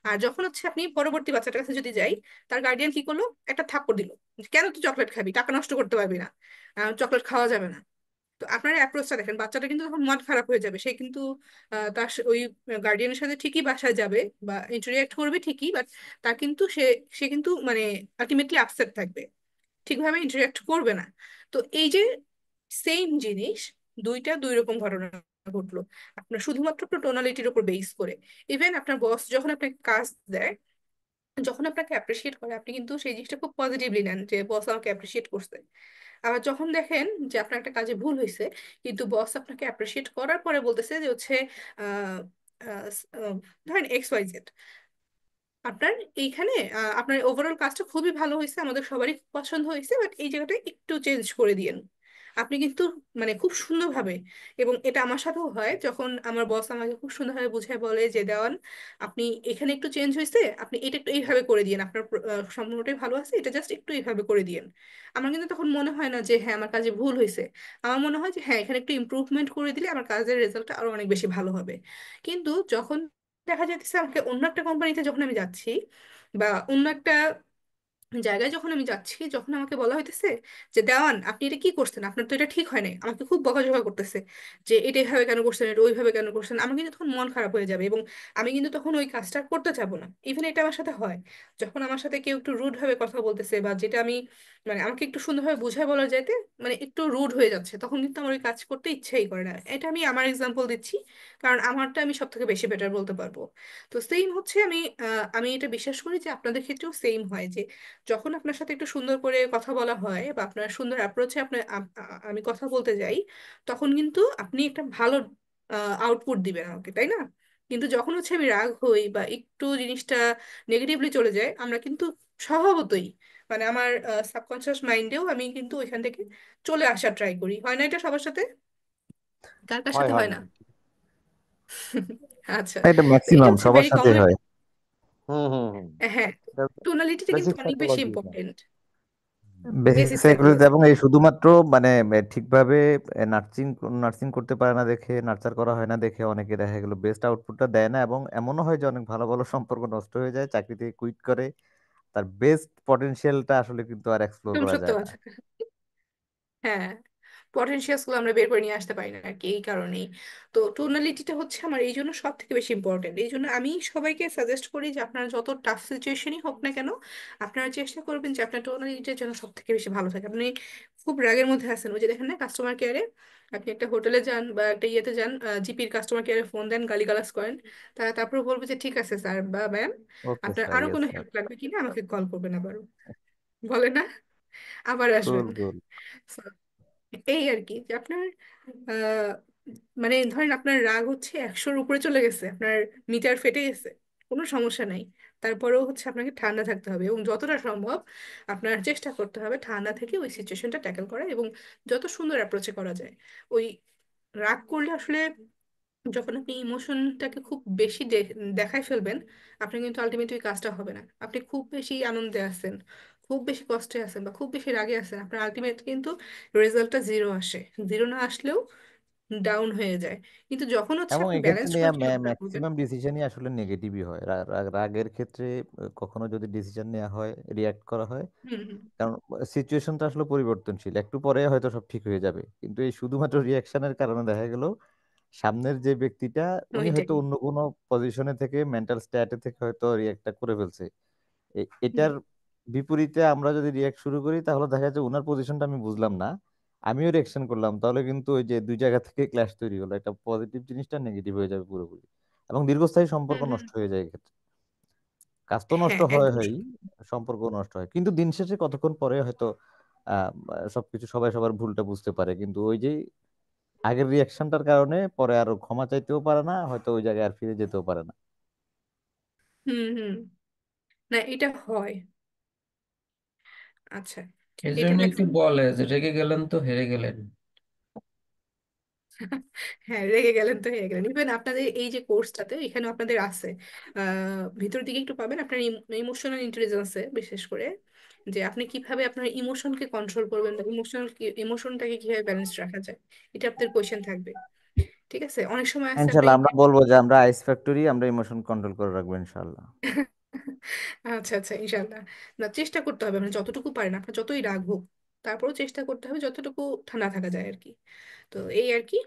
আর যখন হচ্ছে আপনি পরবর্তী বাচ্চাটার কাছে যদি যাই, তার গার্ডিয়ান কি করলো, একটা থাপ্পড় দিল, কেন তুই চকলেট খাবি, টাকা নষ্ট করতে পারবি না, চকলেট খাওয়া যাবে না। তো আপনার অ্যাপ্রোচটা দেখেন, বাচ্চাটা কিন্তু তখন মন খারাপ হয়ে যাবে, সে কিন্তু ওই গার্ডিয়ানের সাথে ঠিকই বাসায় যাবে বা ইন্টারিয়াক্ট করবে ঠিকই, বাট তার কিন্তু সে সে কিন্তু মানে আলটিমেটলি আপসেট থাকবে, ঠিকভাবে ইন্টারিয়াক্ট করবে না। তো এই যে সেম জিনিস, দুইটা দুই রকম ঘটনা ঘটলো আপনার শুধুমাত্র আপনার টোনালিটির উপর বেস করে। ইভেন আপনার বস যখন আপনাকে কাজ দেয়, যখন আপনাকে অ্যাপ্রিসিয়েট করে, আপনি কিন্তু সেই জিনিসটা খুব পজিটিভলি নেন যে বস আমাকে অ্যাপ্রিসিয়েট করছে। আবার যখন দেখেন যে আপনার একটা কাজে ভুল হয়েছে, কিন্তু বস আপনাকে অ্যাপ্রিসিয়েট করার পরে বলতেছে যে হচ্ছে আহ, আহ, ধরেন XYZ, আপনার এইখানে আপনার ওভারঅল কাজটা খুবই ভালো হয়েছে, আমাদের সবারই খুব পছন্দ হয়েছে, বাট এই জায়গাটা একটু চেঞ্জ করে দিয়েন। আপনি কিন্তু মানে খুব সুন্দরভাবে, এবং এটা আমার সাথেও হয় যখন আমার বস আমাকে খুব সুন্দরভাবে বুঝায় বলে যে দেওয়ান, আপনি এখানে একটু চেঞ্জ হয়েছে, আপনি এটা একটু এইভাবে করে দিয়েন, আপনার সম্পূর্ণটাই ভালো আছে, এটা জাস্ট একটু এইভাবে করে দিয়েন। আমার কিন্তু তখন মনে হয় না যে হ্যাঁ আমার কাজে ভুল হয়েছে, আমার মনে হয় যে হ্যাঁ এখানে একটু ইমপ্রুভমেন্ট করে দিলে আমার কাজের রেজাল্টটা আরো অনেক বেশি ভালো হবে। কিন্তু যখন দেখা যাচ্ছে আমাকে অন্য একটা কোম্পানিতে যখন আমি যাচ্ছি, বা অন্য একটা জায়গায় যখন আমি যাচ্ছি, যখন আমাকে বলা হইতেছে যে দেওয়ান আপনি এটা কি করছেন, আপনার তো এটা ঠিক হয় নাই, আমাকে খুব বকাঝকা করতেছে যে এটা এইভাবে কেন করছেন, এটা ওইভাবে কেন করছেন, আমার কিন্তু তখন মন খারাপ হয়ে যাবে, এবং আমি কিন্তু তখন ওই কাজটা করতে চাবো না। ইভেন এটা আমার সাথে হয়, যখন আমার সাথে কেউ একটু রুড ভাবে কথা বলতেছে, বা যেটা আমি মানে আমাকে একটু সুন্দরভাবে বুঝায় বলা যাইতে মানে একটু রুড হয়ে যাচ্ছে, তখন কিন্তু আমার ওই কাজ করতে ইচ্ছেই করে না। এটা আমি আমার এক্সাম্পল দিচ্ছি, কারণ আমারটা আমি সব থেকে বেশি বেটার বলতে পারবো। তো সেম হচ্ছে, আমি এটা বিশ্বাস করি যে আপনাদের ক্ষেত্রেও সেম হয়, যে যখন আপনার সাথে একটু সুন্দর করে কথা বলা হয়, বা আপনার সুন্দর অ্যাপ্রোচে আপনার আমি কথা বলতে যাই, তখন কিন্তু আপনি একটা ভালো আউটপুট দিবেন আমাকে, তাই না? কিন্তু যখন হচ্ছে আমি রাগ হই বা একটু জিনিসটা নেগেটিভলি চলে যায়, আমরা কিন্তু স্বভাবতই মানে আমার সাবকনশিয়াস মাইন্ডেও আমি কিন্তু ওইখান থেকে চলে আসার ট্রাই করি। হয় না এটা সবার সাথে? কার কার হয় সাথে হয় হয় না? আচ্ছা। এটা তো এটা ম্যাক্সিমাম হচ্ছে সবার ভেরি সাথে কমন একটা। হয়। হুম হুম হুম। হ্যাঁ, এটা টোনালিটিটা কিন্তু বেসিক অনেক বেশি psychology. Important. Basic basic psychology, psychology. এবং এই শুধুমাত্র মানে ঠিকভাবে নার্সিং নার্সিং করতে পারে না দেখে, নার্সার করা হয় না দেখে অনেকে দেখা গেল বেস্ট আউটপুটটা দেয় না, এবং এমনও হয় যে অনেক ভালো ভালো সম্পর্ক নষ্ট হয়ে যায়, চাকরি থেকে কুইট করে, তার বেস্ট পটেনশিয়ালটা আসলে কিন্তু আর এক্সপ্লোর একদম করা সত্য যায় না। কথা। হ্যাঁ, পটেনশিয়ালস গুলো আমরা বের করে নিয়ে আসতে পারি না আর কি, এই কারণেই। তো টোনালিটিটা হচ্ছে আমার এই জন্য সব থেকে বেশি ইম্পর্টেন্ট। এই জন্য আমি সবাইকে সাজেস্ট করি যে আপনারা যত টাফ সিচুয়েশনই হোক না কেন, আপনারা চেষ্টা করবেন যে আপনার টোনালিটির জন্য সব থেকে বেশি ভালো থাকে। আপনি খুব রাগের মধ্যে আছেন, ওই যে দেখেন না কাস্টমার কেয়ারে, আপনি একটা হোটেলে যান বা একটা ইয়েতে যান, জিপির কাস্টমার কেয়ারে ফোন দেন, গালিগালাজ করেন, তারা তারপরে বলবে যে ঠিক আছে স্যার বা ম্যাম, ওকে আপনার স্যার, আরো ইয়েস কোনো স্যার। হেল্প লাগবে কিনা আমাকে কল করবেন আবারও, বলে না? আবার কুল আসবেন। কুল। এই আর কি, যে আপনার আহ, মানে ধরেন আপনার রাগ হচ্ছে 100-র উপরে চলে গেছে, আপনার মিটার ফেটে গেছে, কোনো সমস্যা নাই, তারপরেও হচ্ছে আপনাকে ঠান্ডা থাকতে হবে, এবং যতটা সম্ভব আপনার চেষ্টা করতে হবে ঠান্ডা থেকে ওই সিচুয়েশনটা ট্যাকেল করা, এবং যত সুন্দর অ্যাপ্রোচে করা যায়। ওই রাগ করলে আসলে যখন আপনি ইমোশনটাকে খুব বেশি দেখায় ফেলবেন, আপনি কিন্তু আলটিমেটলি ওই কাজটা হবে না। আপনি খুব বেশি আনন্দে আছেন, খুব বেশি কষ্টে আছেন, বা খুব বেশি রাগে আছেন, আপনার আলটিমেট কিন্তু রেজাল্টটা জিরো আসে। জিরো না আসলেও ডাউন হয়ে যায়। কিন্তু যখন হচ্ছে এবং আপনি এক্ষেত্রে ব্যালেন্সড নেওয়া করে চলাফেরা করবেন। ম্যাক্সিমাম ডিসিশনই আসলে নেগেটিভই হয়। রাগের ক্ষেত্রে কখনো যদি ডিসিশন নেওয়া হয়, রিয়াক্ট করা হয়, হুম হুম। কারণ সিচুয়েশনটা আসলে পরিবর্তনশীল, একটু পরে হয়তো সব ঠিক হয়ে যাবে, কিন্তু এই শুধুমাত্র রিয়াকশনের কারণে দেখা গেল সামনের যে ব্যক্তিটা উনি ওইটাই। হয়তো অন্য কোনো পজিশনে থেকে, মেন্টাল স্ট্যাটে থেকে হয়তো রিয়াক্টটা করে ফেলছে। হুম এটার বিপরীতে আমরা যদি রিয়াক্ট শুরু করি, তাহলে দেখা যাচ্ছে ওনার পজিশনটা আমি বুঝলাম না, আমিও রিয়াকশন করলাম, তাহলে কিন্তু ওই যে দুই জায়গা থেকে ক্ল্যাশ তৈরি হলো, একটা পজিটিভ জিনিসটা নেগেটিভ হয়ে যাবে পুরোপুরি, এবং দীর্ঘস্থায়ী সম্পর্ক হুম হুম। নষ্ট হয়ে যায় এক্ষেত্রে। কাজ তো নষ্ট হ্যাঁ, হয় একদম হয়, সত্যি। সম্পর্ক নষ্ট হয়, কিন্তু দিন শেষে কতক্ষণ পরে হয়তো আহ সবকিছু সবাই সবার ভুলটা বুঝতে পারে, কিন্তু ওই যে আগের রিয়াকশনটার কারণে পরে আর ক্ষমা চাইতেও পারে না, হয়তো ওই জায়গায় আর ফিরে যেতেও পারে না। হুম হুম। না, এটা হয়। আচ্ছা, এর এটা জন্য একটু এখন বলে যে রেগে গেলেন তো হেরে গেলেন। হ্যাঁ, রেগে গেলেন তো হেরে গেলেন। ইভেন আপনাদের এই যে কোর্সটাতে এখানে আপনাদের আছে, ভিতর দিকে একটু পাবেন আপনার ইমোশনাল ইন্টেলিজেন্সে, বিশেষ করে যে আপনি কিভাবে আপনার ইমোশনকে কন্ট্রোল করবেন, বা ইমোশনটাকে কিভাবে ব্যালেন্স রাখা যায়, এটা আপনাদের কোয়েশ্চেন থাকবে। ঠিক আছে, অনেক সময় আছে আপনি ইনশাল্লাহ আমরা বলবো যে আমরা আইস ফ্যাক্টরি, আমরা ইমোশন কন্ট্রোল করে রাখবো ইনশাল্লাহ। আচ্ছা আচ্ছা, ইনশাল্লাহ। না, চেষ্টা করতে হবে মানে যতটুকু পারেন, আপনার যতই রাগ হোক তারপরেও চেষ্টা করতে হবে যতটুকু ঠান্ডা থাকা যায় আর কি। তো এই আর কি।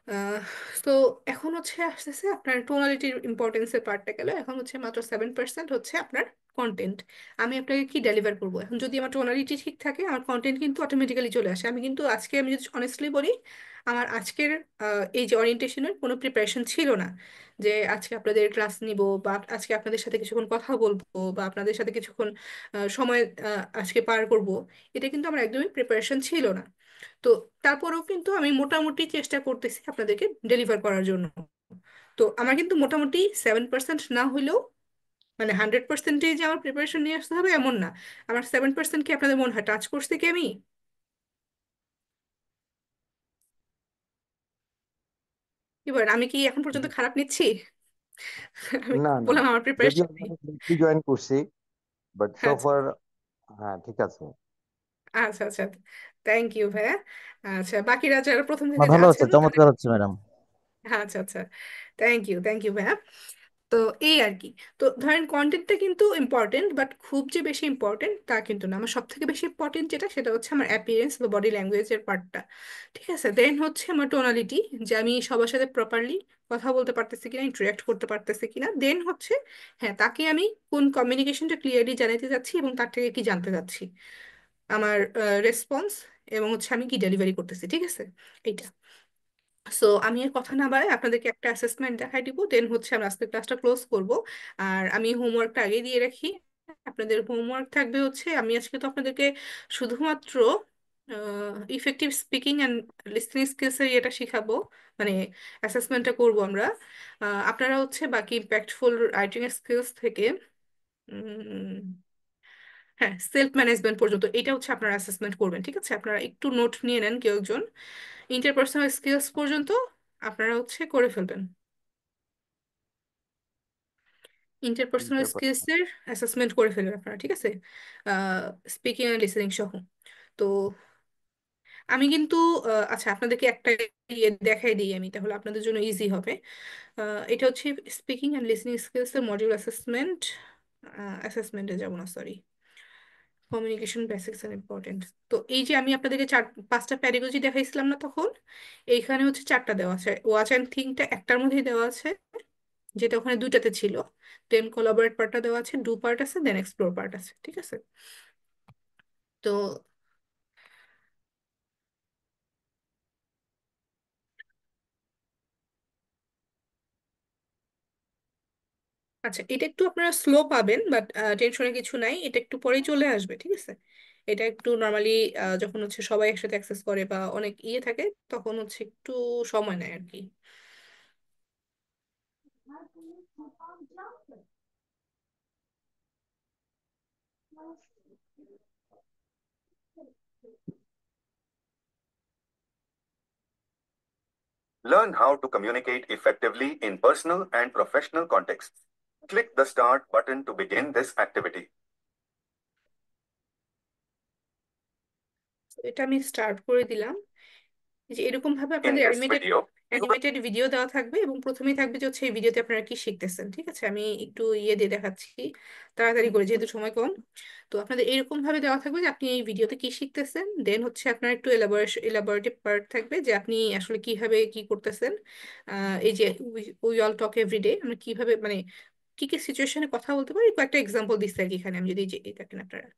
আহ তো এখন হচ্ছে আসতেছে আপনার টোনালিটির ইম্পর্টেন্সের পার্টটা গেল, এখন হচ্ছে মাত্র 7% হচ্ছে আপনার কন্টেন্ট, আমি আপনাকে কি ডেলিভার করবো। এখন যদি আমার টোনালিটি ঠিক থাকে আমার কন্টেন্ট কিন্তু অটোমেটিক্যালি চলে আসে। আমি কিন্তু আজকে, আমি যদি অনেস্টলি বলি, আমার আজকের এই যে ওরিয়েন্টেশনের কোনো প্রিপারেশন ছিল না, যে আজকে আপনাদের ক্লাস নিব বা আজকে আপনাদের সাথে কিছুক্ষণ কথা বলবো বা আপনাদের সাথে কিছুক্ষণ সময় আজকে পার করব। এটা কিন্তু আমার একদমই প্রিপারেশন ছিল না। তো তারপরেও কিন্তু আমি মোটামুটি চেষ্টা করতেছি আপনাদেরকে ডেলিভার করার জন্য। তো আমার কিন্তু মোটামুটি 7% না হইলেও, মানে 100%-এই যে আমার প্রিপারেশন নিয়ে আসতে হবে এমন না। আমার 7% কি আপনাদের মনে হয় টাচ করছে কি আমি? কি বলেন, আমি কি এখন পর্যন্ত খারাপ নিচ্ছি? আমি না না, বললাম আমার যদিও প্রিপারেশন নেই। আমরা জয়েন করছি, বাট সো আচ্ছা ফার হ্যাঁ ঠিক আছে। আচ্ছা আচ্ছা, থ্যাংক ইউ ভাইয়া। আচ্ছা, বাকিরা যারা প্রথম না, থেকে ভালো হচ্ছে, আছেন তাদের, চমৎকার হচ্ছে ম্যাডাম। আচ্ছা আচ্ছা, থ্যাংক ইউ ভাইয়া। তো এই আর কি। তো ধরেন কন্টেন্টটা কিন্তু ইম্পর্টেন্ট, বাট খুব যে বেশি ইম্পর্টেন্ট তা কিন্তু না। আমার সব থেকে বেশি ইম্পর্টেন্ট যেটা, সেটা হচ্ছে আমার অ্যাপিয়ারেন্স বা বডি ল্যাঙ্গুয়েজের পার্টটা। ঠিক আছে, দেন হচ্ছে আমার টোনালিটি, যে আমি সবার সাথে প্রপারলি কথা বলতে পারতেছি কিনা, ইন্টারেক্ট করতে পারতেছি কিনা। দেন হচ্ছে, হ্যাঁ, তাকে আমি কোন কমিউনিকেশনটা ক্লিয়ারলি জানাতে যাচ্ছি এবং তার থেকে কি জানতে যাচ্ছি, আমার রেসপন্স, এবং হচ্ছে আমি কি ডেলিভারি করতেছি। ঠিক আছে, এইটা। সো আমি আর কথা না বাড়াই আপনাদেরকে একটা অ্যাসেসমেন্ট দেখাই দিব, দেন হচ্ছে আমরা আজকে ক্লাসটা ক্লোজ করব। আর আমি হোমওয়ার্কটা আগে দিয়ে রাখি। আপনাদের হোমওয়ার্ক থাকবে হচ্ছে, আমি আজকে তো আপনাদেরকে শুধুমাত্র ইফেক্টিভ স্পিকিং অ্যান্ড লিসনিং স্কিলসের এটা শিখাবো, মানে অ্যাসেসমেন্টটা করব আমরা। আপনারা হচ্ছে বাকি ইম্প্যাক্টফুল রাইটিং স্কিলস থেকে উম, হ্যাঁ, সেলফ ম্যানেজমেন্ট পর্যন্ত এটা হচ্ছে আপনারা অ্যাসেসমেন্ট করবেন। ঠিক আছে, আপনারা একটু নোট নিয়ে নেন কেউ একজন। ইন্টারপার্সোনাল স্কিলস পর্যন্ত আপনারা হচ্ছে করে ফেলবেন, ইন্টারপার্সোনাল Interpersonal। স্কিলসের অ্যাসেসমেন্ট করে ফেলবেন আপনারা। ঠিক আছে, স্পিকিং অ্যান্ড লিসেনিং সহ। তো আমি কিন্তু আচ্ছা, আপনাদেরকে একটা ইয়ে দেখাই দিই আমি, তাহলে আপনাদের জন্য ইজি হবে। এটা হচ্ছে স্পিকিং অ্যান্ড লিসেনিং স্কিলসের মডিউল অ্যাসেসমেন্ট। অ্যাসেসমেন্টে যাব না, sorry, communication basics and important. তো এই যে আমি আপনাদেরকে 5টা প্যাডাগজি দেখাইছিলাম না তখন, এইখানে হচ্ছে 4টা দেওয়া আছে। ওয়াচ অ্যান্ড থিঙ্কটা একটার মধ্যেই দেওয়া আছে, যেটা ওখানে 2টাতে ছিল। দেন কোলাবরেট পার্টটা দেওয়া আছে, ডু পার্ট আছে, দেন এক্সপ্লোর পার্ট আছে। ঠিক আছে, তো আচ্ছা, এটা একটু আপনারা স্লো পাবেন, বাট টেনশনের কিছু নাই, এটা একটু পরেই চলে আসবে। ঠিক আছে, এটা একটু নর্মালি যখন হচ্ছে সবাই একসাথে অ্যাক্সেস করে বা অনেক ইয়ে থাকে, তখন হচ্ছে একটু সময় নেয় আর কি। Learn how to communicate effectively in personal and professional contexts. Click the Start button to begin this activity. এটা আমি স্টার্ট করে দিলাম। এই যে এরকম ভাবে In আপনাদের this video, you will animated video দেওয়া থাকবে, এবং প্রথমেই থাকবে যে হচ্ছে এই ভিডিওতে আপনারা কি শিখতেছেন। ঠিক আছে, আমি একটু ইয়ে দিয়ে দেখাচ্ছি তাড়াতাড়ি করে, যেহেতু সময় কম। তো আপনাদের এরকম ভাবে দেওয়া থাকবে যে আপনি এই ভিডিওতে কি শিখতেছেন, দেন হচ্ছে আপনার একটু এলাবোরেটিভ পার্ট থাকবে যে আপনি আসলে কিভাবে কি করতেছেন। এই যে উই অল টক এভরিডে, আমরা কিভাবে, মানে কি কি সিচুয়েশনে কথা বলতে পারি, কয়েকটা এক্সাম্পল দিচ্ছি আর কি এখানে। আমি যদি এই যে এই দেখেন আপনারা,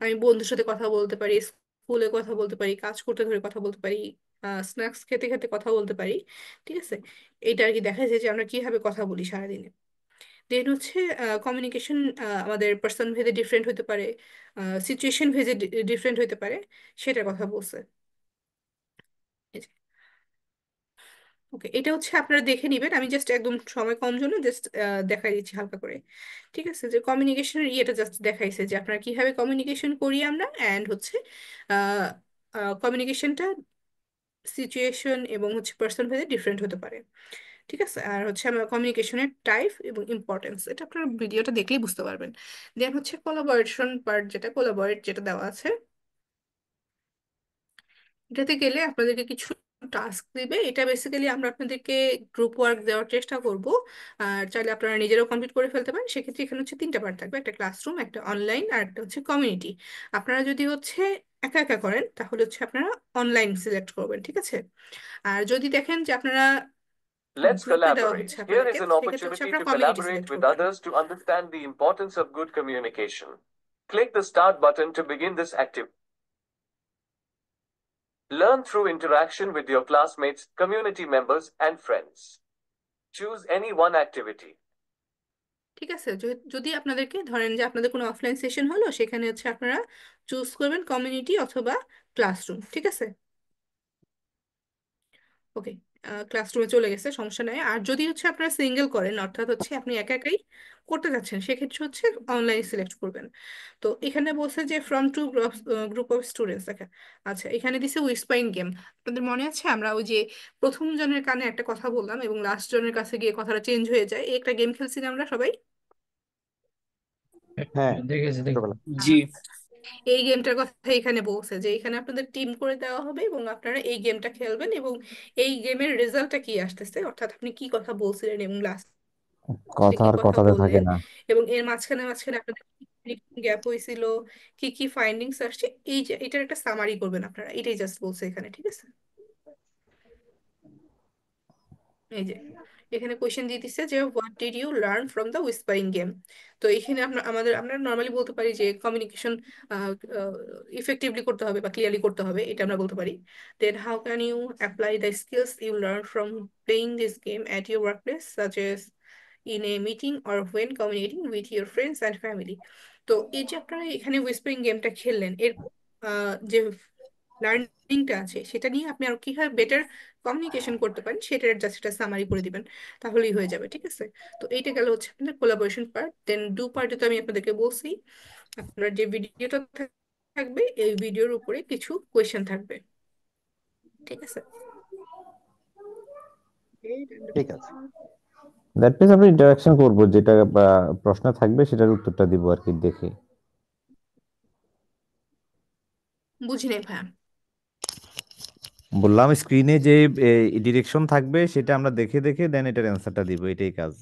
আমি বন্ধুর সাথে কথা বলতে পারি, স্কুলে কথা বলতে পারি, কাজ করতে ধরে কথা বলতে পারি, স্ন্যাক্স খেতে খেতে কথা বলতে পারি। ঠিক আছে, এটা আর কি দেখা যায় যে আমরা কিভাবে কথা বলি সারাদিনে। দেন হচ্ছে কমিউনিকেশন আমাদের পার্সন ভেদে ডিফারেন্ট হতে পারে, সিচুয়েশন ভেদে ডিফারেন্ট হতে পারে, সেটার কথা বলছে। ওকে, এটা হচ্ছে আপনারা দেখে নিবেন, আমি জাস্ট একদম সময় কম জন্য জাস্ট দেখাই দিচ্ছি হালকা করে। ঠিক আছে, যে কমিউনিকেশনের ইয়েটা জাস্ট দেখাইছে যে আপনারা কিভাবে কমিউনিকেশন করি আমরা, অ্যান্ড হচ্ছে কমিউনিকেশনটা সিচুয়েশন এবং হচ্ছে পার্সন ভেদে ডিফারেন্ট হতে পারে। ঠিক আছে, আর হচ্ছে আমার কমিউনিকেশনের টাইপ এবং ইম্পর্টেন্স, এটা আপনারা ভিডিওটা দেখলেই বুঝতে পারবেন। দেন হচ্ছে কোলাবোরেশন পার্ট, যেটা কোলাবোরেট যেটা দেওয়া আছে, এটাতে গেলে আপনাদেরকে কিছু টাস্ক দিবে। এটা বেসিক্যালি আমরা আপনাদেরকে গ্রুপ ওয়ার্ক দেওয়ার চেষ্টা করব, আর চাইলে আপনারা নিজেরাও কমপ্লিট করে ফেলতে পারেন। সেক্ষেত্রে এখানে হচ্ছে 3টা পার্ট থাকবে, একটা ক্লাসরুম, একটা অনলাইন, আর একটা হচ্ছে কমিউনিটি। আপনারা যদি হচ্ছে একা একা করেন তাহলে হচ্ছে আপনারা অনলাইন সিলেক্ট করবেন। ঠিক আছে, আর যদি দেখেন যে আপনারা Let's গ্রুপে দেওয়া collaborate. হচ্ছে Here আপনাদেরকে, is an সেক্ষেত্রে হচ্ছে opportunity আপনারা to community collaborate select with করবেন। others to understand the importance of good communication. Click the Start button to begin this activity. Learn through interaction with your classmates, community members, and friends. Choose any one activity. ঠিক আছে, যদি আপনাদেরকে ধরেন যে আপনাদের কোনো offline session হলো, সেখানে হচ্ছে আপনারা চুজ করবেন কমিউনিটি অথবা ক্লাসরুম। ঠিক আছে, ওকে, ক্লাসরুমে চলে গেছে, সমস্যা নাই। আর যদি হচ্ছে আপনারা সিঙ্গেল করেন, অর্থাৎ হচ্ছে আপনি একা একাই করতে যাচ্ছেন, সেক্ষেত্রে হচ্ছে অনলাইন সিলেক্ট করবেন। তো এখানে বলছে যে from two group of students দেখে। আচ্ছা, এখানে দিছে উইসপাইন গেম। আপনাদের মনে আছে আমরা ওই যে প্রথম জনের কানে একটা কথা বললাম এবং লাস্ট জনের কাছে গিয়ে কথাটা চেঞ্জ হয়ে যায়, এই একটা গেম খেলছি না আমরা সবাই? হ্যাঁ, দেখেছি ছোটবেলা। জি। এই গেমটার কথা এখানে বলছে যে এখানে আপনাদের টিম করে দেওয়া হবে এবং আপনারা এই গেমটা খেলবেন, এবং এই গেমের রেজাল্টটা কি আসতেছে, অর্থাৎ আপনি কি কথা বলছিলেন এবং লাস্টে কথা কি আর কথা কথাতে থাকে বললেন, না। এবং এর মাঝখানে মাঝখানে আপনাদের গ্যাপ হয়েছিল, কি কি ফাইন্ডিংস আসছে, এই যে এটার একটা সামারি করবেন আপনারা, এটাই জাস্ট বলছে এখানে। ঠিক আছে, এই যে এখানে কোয়েশ্চেন দিয়ে দিচ্ছে যে what did you learn from the whispering game. তো এখানে আমরা নর্মালি বলতে পারি যে কমিউনিকেশন ইফেক্টিভলি করতে হবে বা ক্লিয়ারলি করতে হবে, এটা আমরা বলতে পারি। Then how can you apply the skills you learn from playing this game at your work place such as in a meeting or when communicating with your friends and family. তো এই যে আপনারা এখানে হুইসপারিং গেমটা খেললেন, এর যে লার্নিংটা আছে সেটা নিয়ে আপনি আরো কিভাবে বেটার কমিউনিকেশন করতে পারেন সেটার জাস্ট একটা সামারি করে দিবেন, তাহলেই হয়ে যাবে। ঠিক আছে, তো এইটা গেল হচ্ছে আপনাদের কোলাবোরেশন পার্ট। দেন ডু পার্টে তো আমি আপনাদেরকে বলছি, আপনার যে ভিডিওটা থাকবে এই ভিডিওর উপরে কিছু কোয়েশ্চেন থাকবে। ঠিক আছে, ঠিক আছে। দ্যাট মিনস আমরা ইন্টারাকশন করব, যেটা প্রশ্ন থাকবে সেটার উত্তরটা দিব আর কি দেখে। বুঝি নাই ভাইয়া। বললাম স্ক্রিনে যে ডিরেকশন থাকবে সেটা আমরা দেখে দেখে দেন এটার অ্যান্সারটা দিব, এটাই কাজ।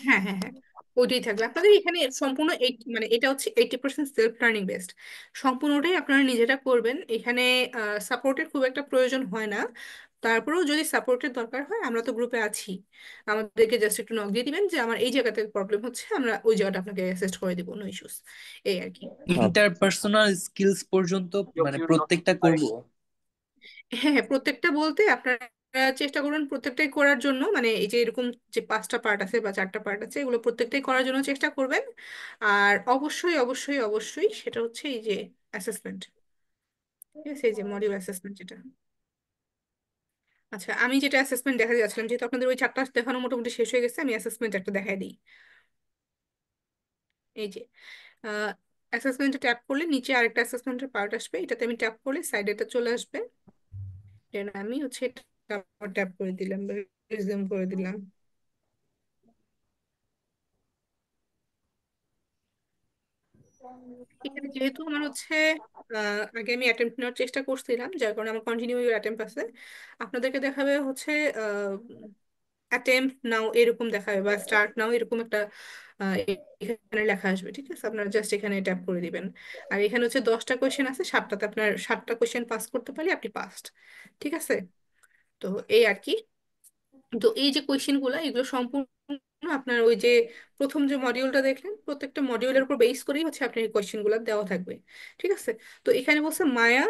হ্যাঁ হ্যাঁ হ্যাঁ, ওইটাই থাকবে আপনাদের এখানে সম্পূর্ণ মানে এটা হচ্ছে 80% সেলফ লার্নিং বেসড, সম্পূর্ণটাই আপনারা নিজেরা করবেন। এখানে সাপোর্টের খুব একটা প্রয়োজন হয় না, তারপরেও যদি সাপোর্টের দরকার হয় আমরা তো গ্রুপে আছি, আমাদেরকে জাস্ট একটু নক দিয়ে দিবেন যে আমার এই জায়গাতে প্রবলেম হচ্ছে, আমরা ওই জায়গাটা আপনাকে অ্যাসিস্ট করে দিব, নো ইস্যুস, এই আর কি। ইন্টারপার্সোনাল স্কিলস পর্যন্ত মানে প্রত্যেকটা করব? হ্যাঁ হ্যাঁ, প্রত্যেকটা বলতে আপনারা চেষ্টা করুন প্রত্যেকটাই করার জন্য, মানে এই যে এরকম যে 5টা পার্ট আছে বা 4টা পার্ট আছে, এগুলো প্রত্যেকটাই করার জন্য চেষ্টা করবেন। আর অবশ্যই অবশ্যই অবশ্যই সেটা হচ্ছে এই যে অ্যাসেসমেন্ট, ঠিক আছে, এই যে মডিউল অ্যাসেসমেন্ট যেটা। আচ্ছা, আমি যেটা অ্যাসেসমেন্ট দেখা যাচ্ছিলাম, যেহেতু আপনাদের ওই 4টা দেখানো মোটামুটি শেষ হয়ে গেছে, আমি অ্যাসেসমেন্ট একটা দেখাই দিই। এই যে অ্যাসেসমেন্টে ট্যাপ করলে নিচে আরেকটা অ্যাসেসমেন্টের পার্ট আসবে, এটাতে আমি ট্যাপ করলে সাইডে এটা চলে আসবে। দেন আমি হচ্ছে এটা ট্যাপ করে দিলাম, রিজিউম করে দিলাম। এখানে যেহেতু আমার হচ্ছে আগে আমি অ্যাটেম্প্ট নেওয়ার চেষ্টা করছিলাম, যার কারণে আমার কন্টিনিউ অ্যাটেম্প্ট আছে, আপনাদেরকে দেখাবে হচ্ছে অ্যাটেম্প্ট নাও এরকম দেখাবে বা স্টার্ট নাও এরকম একটা এখানে লেখা আসবে। ঠিক আছে, আপনারা জাস্ট এখানে ট্যাপ করে দিবেন। আর এখানে হচ্ছে 10টা কোয়েশ্চেন আছে, 7টাতে আপনার 7টা কোয়েশ্চেন পাস করতে পারলে আপনি পাসড। ঠিক আছে, তো এই আর কি। তো এই যে কোয়েশ্চেন গুলো, এগুলো সম্পূর্ণ আপনার ওই যে প্রথম যে মডিউলটা দেখলেন, প্রত্যেকটা মডিউলের উপর বেস করেই হচ্ছে আপনার এই কোয়েশ্চেন গুলো দেওয়া থাকবে। ঠিক আছে, তো এখানে বলছে মায়া,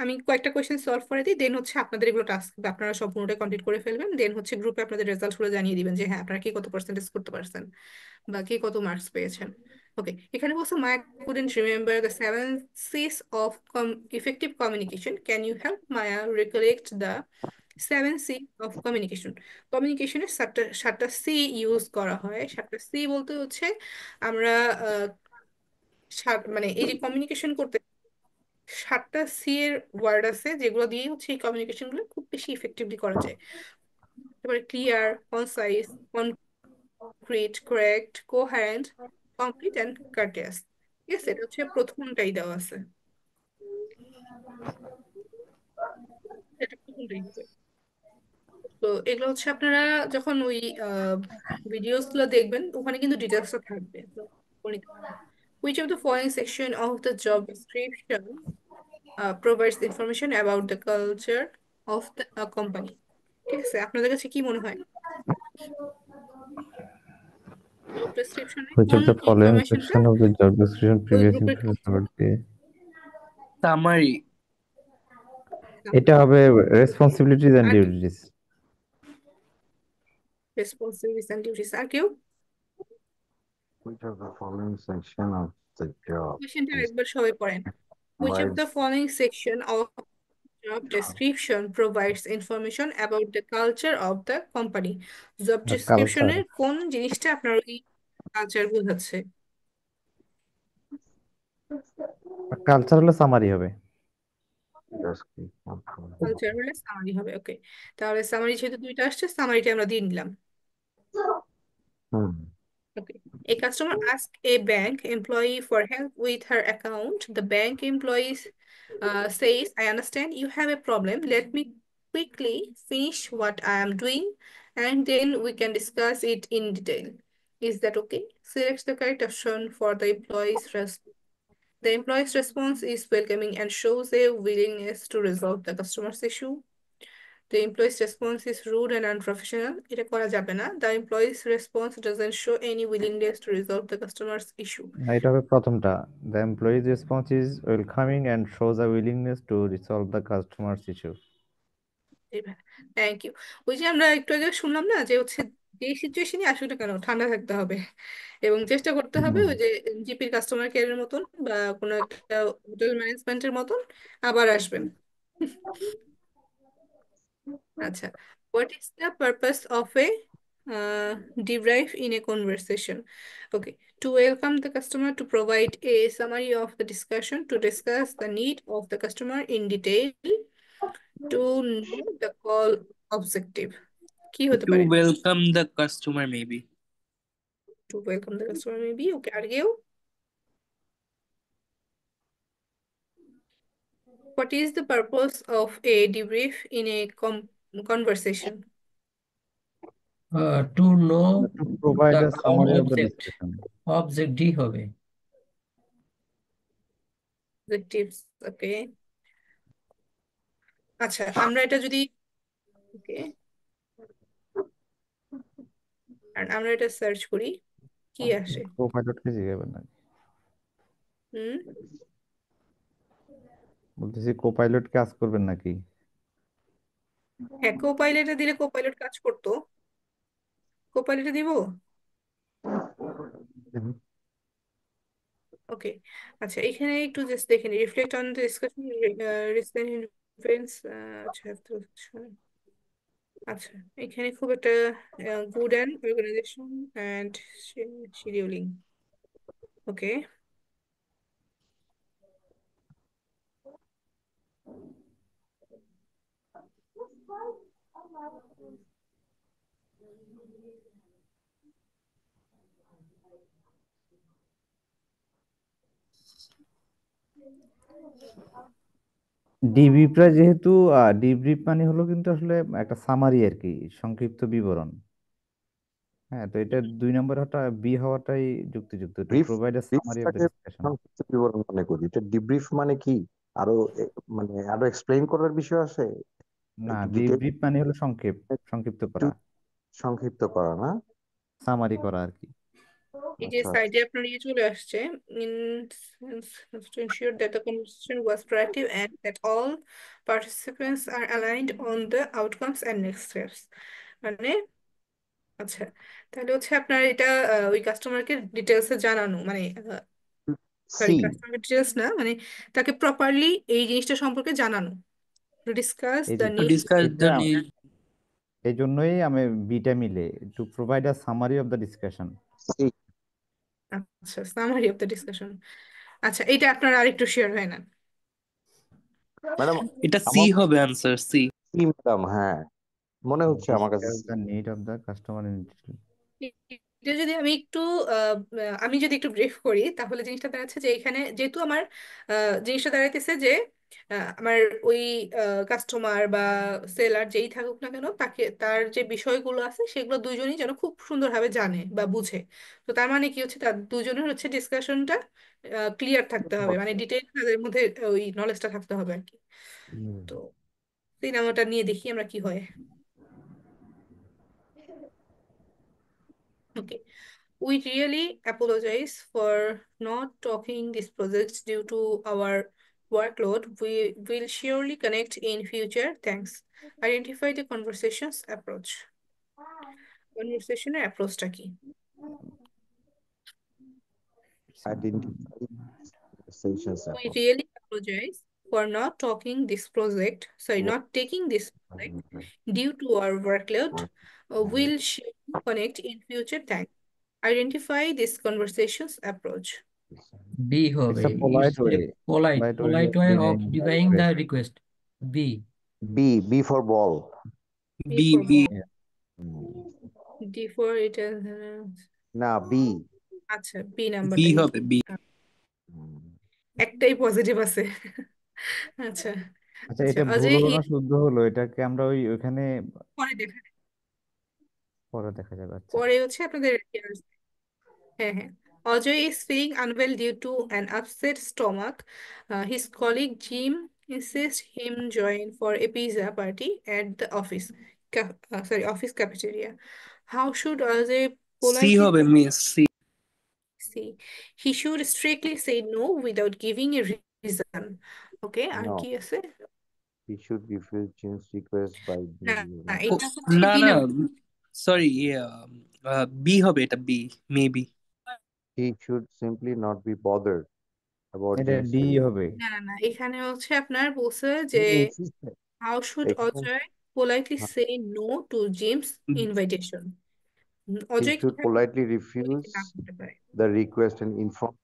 আমি কয়েকটা কোয়েশ্চেন সলভ করে দিই, দেন হচ্ছে আপনাদের এগুলো টাস্ক আপনারা সম্পূর্ণটা কমপ্লিট করে ফেলবেন, দেন হচ্ছে গ্রুপে আপনাদের রেজাল্ট গুলো জানিয়ে দিবেন যে হ্যাঁ আপনারা কি কত পার্সেন্টেজ করতে পারছেন বা কে কত মার্কস পেয়েছেন। ওকে, এখানে বলছে মায়া couldn't remember the 7 C's of effective communication. Can you help Maya recollect the 7 C of communication? কমিউনিকেশনের 7টা সি ইউজ করা হয়। 7টা সি বলতে হচ্ছে আমরা আহ, মানে এই যে কমিউনিকেশন করতে 7টা সি এর ওয়ার্ড আছে, যেগুলো দিয়ে হচ্ছে এই কমিউনিকেশন গুলো খুব বেশি ইফেক্টিভলি করা যায়। তারপরে clear, concise, concrete, correct, coherent, complete and courteous. ঠিক আছে, এটা হচ্ছে প্রথমটাই দেওয়া আছে, এটা প্রথমটাই হবে। তো এগুলো হচ্ছে আপনারা যখন ওই ভিডিওস গুলো দেখবেন, ওখানে কিন্তু ডিটেলসটা থাকবে, তো পরে নিতে পারবেন। Which of the following section of the job description provides information about the culture of the company? ঠিক আছে, আপনাদের কাছে কি মনে হয় জব ডেসক্রিপশনে Which কোন of the following ইনফরমেশনটা section of the job description ওই previous গ্রুপের interview covered the সামারি। এটা হবে responsibilities and আর কি duties. রেসপন্সিবিলিটিস এন্ড ডিউটিস, আর কেউ Which of the following section of the job কোয়েশ্চেনটা is একবার সবাই পড়েন। Which of provides the following section of job description provides information about the culture of the company? Job Culture. ডেসক্রিপশনের কোন জিনিসটা আপনার ওই culture বোঝাচ্ছে? কালচার হলো সামারি হবে। description কালচার হলে সামারি হবে। ওকে, তাহলে সামারি যেহেতু দুইটা আসছে, সামারিটা আমরা দিয়ে নিলাম। Hmm. Okay. A customer asks a bank employee for help with her account. The bank employee says, I understand you have a problem. Let me quickly finish what I am doing and then we can discuss it in detail. Is that okay? Select the correct option for the employee's response. The employee's response is welcoming and shows a willingness to resolve the customer's issue. The employee's response is rude and unprofessional. এটা করা যাবে না. The employee's response doesn't show any willingness to resolve the customer's issue. এটা হবে প্রথমটা। The employee's response is welcoming and shows a willingness to resolve the customer's issue. Thank you. ওই যে আমরা একটু আগে শুনলাম না যে হচ্ছে যে সিচুয়েশনই আসুক না কেন ঠান্ডা থাকতে হবে এবং চেষ্টা করতে হবে ওই যে জিপির কাস্টমার কেয়ারের মতন বা কোনো একটা হোটেল ম্যানেজমেন্টের মতন আবার আসবেন। আচ্ছা, what is the purpose of a debrief in a conversation? Okay, to welcome the customer, to provide a summary of the discussion, to discuss the need of the customer in detail, to know the call objective. কি হতে To পারে? welcome the customer maybe. To welcome the customer maybe. Okay, আর কেউ? What is the purpose of a debrief in a conversation? To know To provide the a summary of the object. discussion. Object D হবে। Objectives. Okay. আচ্ছা, আমরা এটা যদি ওকে আর আমরা এটা search করি কি আসে? কোপাইলটকে জিজ্ঞাসা না, হুম, বলতেছি কোপাইলট কাজ করবেন নাকি? হ্যাঁ, কোপাইলটে দিলে কোপাইলট কাজ করতো। কোপাইলটে দিব। ওকে, আচ্ছা, এখানে একটু জাস্ট দেখে নি। Reflect on the discussion recent events. আচ্ছা, আচ্ছা, এখানে খুব একটা good and organization and scheduling. Okay, ডিব্রিফটা যেহেতু ডিব্রিফ মানে হলো কিন্তু আসলে একটা সামারি আর কি, সংক্ষিপ্ত বিবরণ। হ্যাঁ, তো এটা 2 নম্বর বি হওয়াটাই যুক্তিযুক্ত, to brief provide a summary of the ব্রিফটাকে ডিসকাশন। সংক্ষিপ্ত বিবরণ মনে করি। এটা ডিব্রিফ মানে কি? আরো মানে আরো এক্সপ্লেইন করার বিষয় আছে, না, একটু ডিটেল, ডিব্রিফ মানে হলো সংক্ষিপ্ত একটু করা, সংক্ষিপ্ত করা না? সামারি করা আর কি। এই যে আচ্ছা সাইডে আপনার ইয়ে চলে আসছে in to ensure that the conversation was proactive and that all participants are aligned on the outcomes and next steps. মানে আচ্ছা, তাহলে হচ্ছে আপনার এটা ওই কাস্টমারকে ডিটেলসে জানানো, মানে সরি সি। কাস্টমার ডিটেলস না, মানে তাকে প্রপারলি এই জিনিসটা সম্পর্কে জানানো। টু ডিসকাস এই দ্য যে নিড। Discuss এটা the need. এই জন্যই আমি বিটা মিলে to provide a summary of the discussion. C আচ্ছা, সামারি অফ দ্য ডিসকাশন। আচ্ছা, এটা আপনার আরেকটু শেয়ার হয় না? ম্যাডাম, এটা সি আমার হবে আনসার, সি। সি ম্যাডাম, হ্যাঁ মনে হচ্ছে আমার কাছে discuss C. The need of the customer in detail. এটা যদি আমি একটু আমি যদি একটু ব্রিফ করি তাহলে জিনিসটা দাঁড়াচ্ছে যে এখানে যেহেতু আমার জিনিসটা দাঁড়াইতেছে যে আমার ওই কাস্টমার বা সেলার যেই থাকুক না কেন তাকে তার যে বিষয়গুলো আছে সেগুলো দুইজনই যেন খুব সুন্দরভাবে জানে বা বুঝে। তো তার মানে কি হচ্ছে, তার দুজনের হচ্ছে ডিসকাশনটা ক্লিয়ার থাকতে হবে, মানে ডিটেইল তাদের মধ্যে ওই নলেজটা থাকতে হবে আর কি। তো সিনেমাটা নিয়ে দেখি আমরা কি হয়। Okay. We really apologize for not talking this project due to our workload. We will surely connect in future. Thanks. Identify the conversations approach. কনভারসেশনের অ্যাপ্রোচটা কি? Identify conversations We approach. really apologize for not talking this project, sorry, not taking this project due to our workload. We'll connect in future. Thanks. Identify this conversations approach. B হবে, It's a polite way. polite way of denying the denying the request. request. B. B for ball. B for B. ball. Hmm. D for it is না B. আচ্ছা B B নাম্বারটাই হবে B. একটাই positive আছে। আচ্ছা আচ্ছা, আচ্ছা এটা ভুল অজয় হলো না শুদ্ধ হলো? এটাকে আমরা ওইখানে পরে দেখা পরে দেখা যাবে। আচ্ছা, পরে হচ্ছে আপনাদের হ্যাঁ হ্যাঁ Ajay is feeling unwell due to an upset stomach. His colleague Jim insists him join for a pizza party at the office. Office cafeteria. How should Ajay C politely হবে miss C. say? He should strictly say no without giving a reason. Okay, আর No. কি আছে? He should refuse Jim's request by না being এটা হচ্ছে না B না number. Sorry B হবে, এটা B maybe. He should simply not be bothered about এটা Jim's ডি request. হবে। না এখানে হচ্ছে আপনার বলছে যে He insisted. how should এখানে Ajay politely হ্যাঁ, say no to Jim's invitation? he Ajay should কিভাবে politely বলে refuse না করতে পারে? the request and inform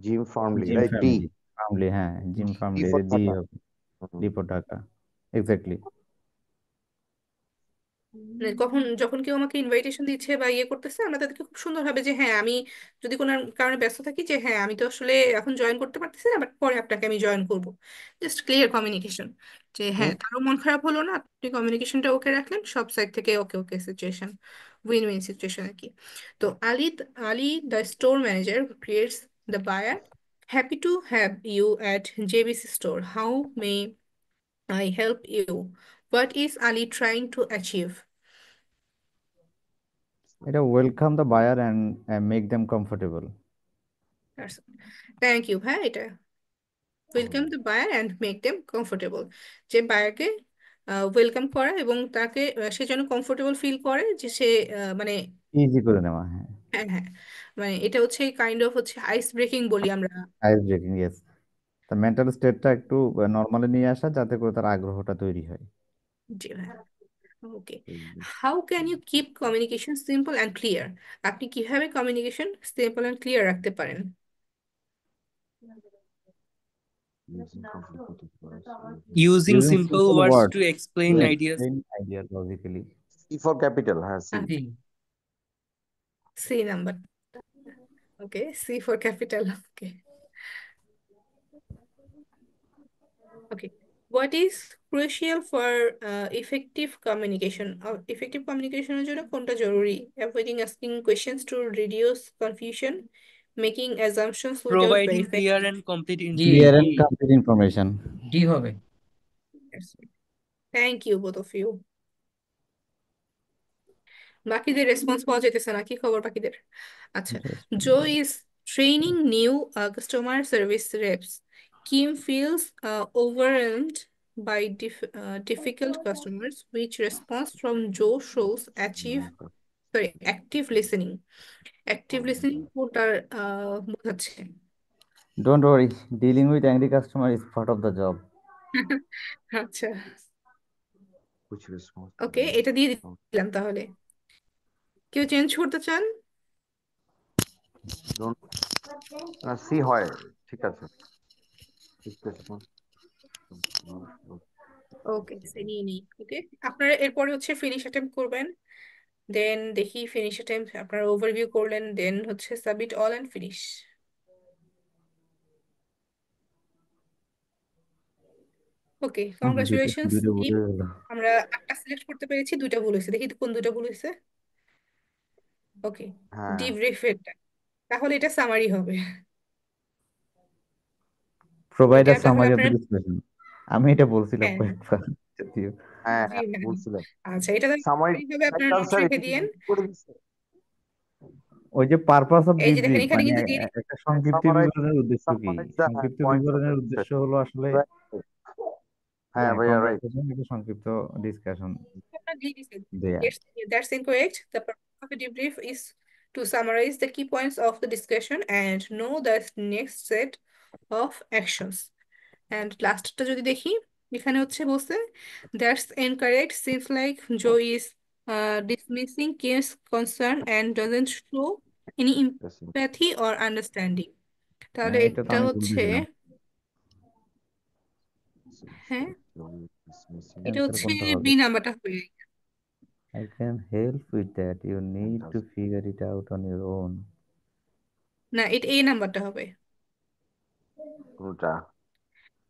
Jim firmly, Jim right? D. Family firmly, হ্যাঁ Jim D firmly, for D Dhaka. হবে। D for Dhaka, exactly. মানে যখন কেউ আমাকে ইনভাইটেশন দিচ্ছে বা ইয়ে করতেছে, আমরা তাদেরকে খুব সুন্দরভাবে যে হ্যাঁ আমি যদি কোনো কারণে ব্যস্ত থাকি যে হ্যাঁ আমি তো আসলে এখন জয়েন করতে পারতেছি না, বাট পরে আপনাকে আমি জয়েন করব। জাস্ট ক্লিয়ার কমিউনিকেশন যে হ্যাঁ কারো মন খারাপ হলো না, আপনি কমিউনিকেশনটা ওকে রাখলেন, সব সাইড থেকে okay okay situation, win win situation আর কি। তো Ali the store manager creates the buyer happy to have you at JBC store, how may I help you? What is Ali trying to achieve? এটা welcome the buyer and make them comfortable. Thank you ভাই। এটা welcome the buyer and make them comfortable, যে বায়ারকে welcome করা এবং তাকে সে যেন comfortable feel করে, যে সে মানে ইজি করে নেওয়া, হ্যাঁ। হ্যাঁ হ্যাঁ মানে এটা হচ্ছে কাইন্ড অফ হচ্ছে আইস ব্রেকিং বলি আমরা। Ice breaking, yes. তার মেন্টাল স্টেটটা একটু নর্মালি নিয়ে আসা, যাতে করে তার আগ্রহটা তৈরি হয়। জি ভাই। Okay, how can you keep communication simple and clear? আপনি কিভাবে কমিউনিকেশন সিম্পল অ্যান্ড ক্লিয়ার রাখতে পারেন? Using complicated words. Using using simple simple words word to to explain ideas. Explain idea logically. C for capital. হ্যাঁ, C. C. C number. Okay, C for capital. Okay Okay. What is crucial for effective communication? Effective communication এর জন্য কোনটা জরুরি? Avoiding asking questions to reduce confusion, making assumptions without providing verifying. Clear and complete D clear information. And complete information. D হবে। Thank you, both of you. বাকিদের response পাওয়া যেতেছে না, কি খবর বাকিদের? আচ্ছা, Joe is training new customer service reps. Kim feels overwhelmed by difficult customers. Which response from Joe shows active listening? Active listening কোনটার বোঝাচ্ছে? Don't worry, dealing with angry customer is part of the job. আচ্ছা Which response? ওকে, এটা দিয়ে দিলাম তাহলে। কেউ change করতে চান? Don't. C হয়, ঠিক আছে। ওকে, নিয়ে নিই। ওকে, আপনারা এরপরে হচ্ছে ফিনিশ অ্যাটেম্প্ট করবেন, দেন দেখি ফিনিশ অ্যাটেম্প্ট আপনারা ওভারভিউ করলেন, দেন হচ্ছে submit all and finish. Okay, congratulations দুইটা টিম। ভুলে গেল। আমরা একটা সিলেক্ট করতে পেরেছি, দুইটা ভুল হয়েছে। দেখি কোন দুইটা ভুল হয়েছে। ওকে, হ্যাঁ, ডিব্রিফ এটা, তাহলে এটা সামারি হবে। প্রোভাইড এটা আ তাহলে সামারি অফ দ্য আপনারা ডিসকাশন। আমি এটা বলছিলাম হ্যাঁ কয়েকবার, যদিও। হ্যাঁ, জি হ্যাঁ বলছিলেন। আচ্ছা, এটা তাহলে সামারি এইভাবে আপনারা টাইটেল নোটস স্যার রেখে এটা কি দিয়েন। করে দিচ্ছে? ওই যে পারপাস অফ এই যে দেখেন ডিব্রিফ এখানে মানে কিন্তু দিয়ে একটা সংক্ষিপ্ত সামারাইজ বিবরণের উদ্দেশ্য কি? সামারাইজ দা সংক্ষিপ্ত পয়েন্টস অফ বিবরণের দ্য উদ্দেশ্য ডিসকাশন। হলো আসলে হ্যাঁ ভাইয়া রাইট। কনভারসেশন, একটা সংক্ষিপ্ত ডিসকাশন দেয়া। Yes, that's incorrect. The purpose of a debrief is to summarize the key points of the discussion and know the next set of actions. And lastটা যদি দেখি, এখানে হচ্ছে বলছে that's incorrect seems like Joe is dismissing Kim's concern and doesn't show any empathy or understanding. তাহলে হ্যাঁ, এটা তো এটা আমি হচ্ছে, বলতেছিলাম। হ্যাঁ এটা অ্যান্সার হচ্ছে কোনটা বি হবে? নাম্বারটা হবে। I can help with that. You need to figure it out on your own. না, এটা এ নাম্বারটা হবে। কোনটা?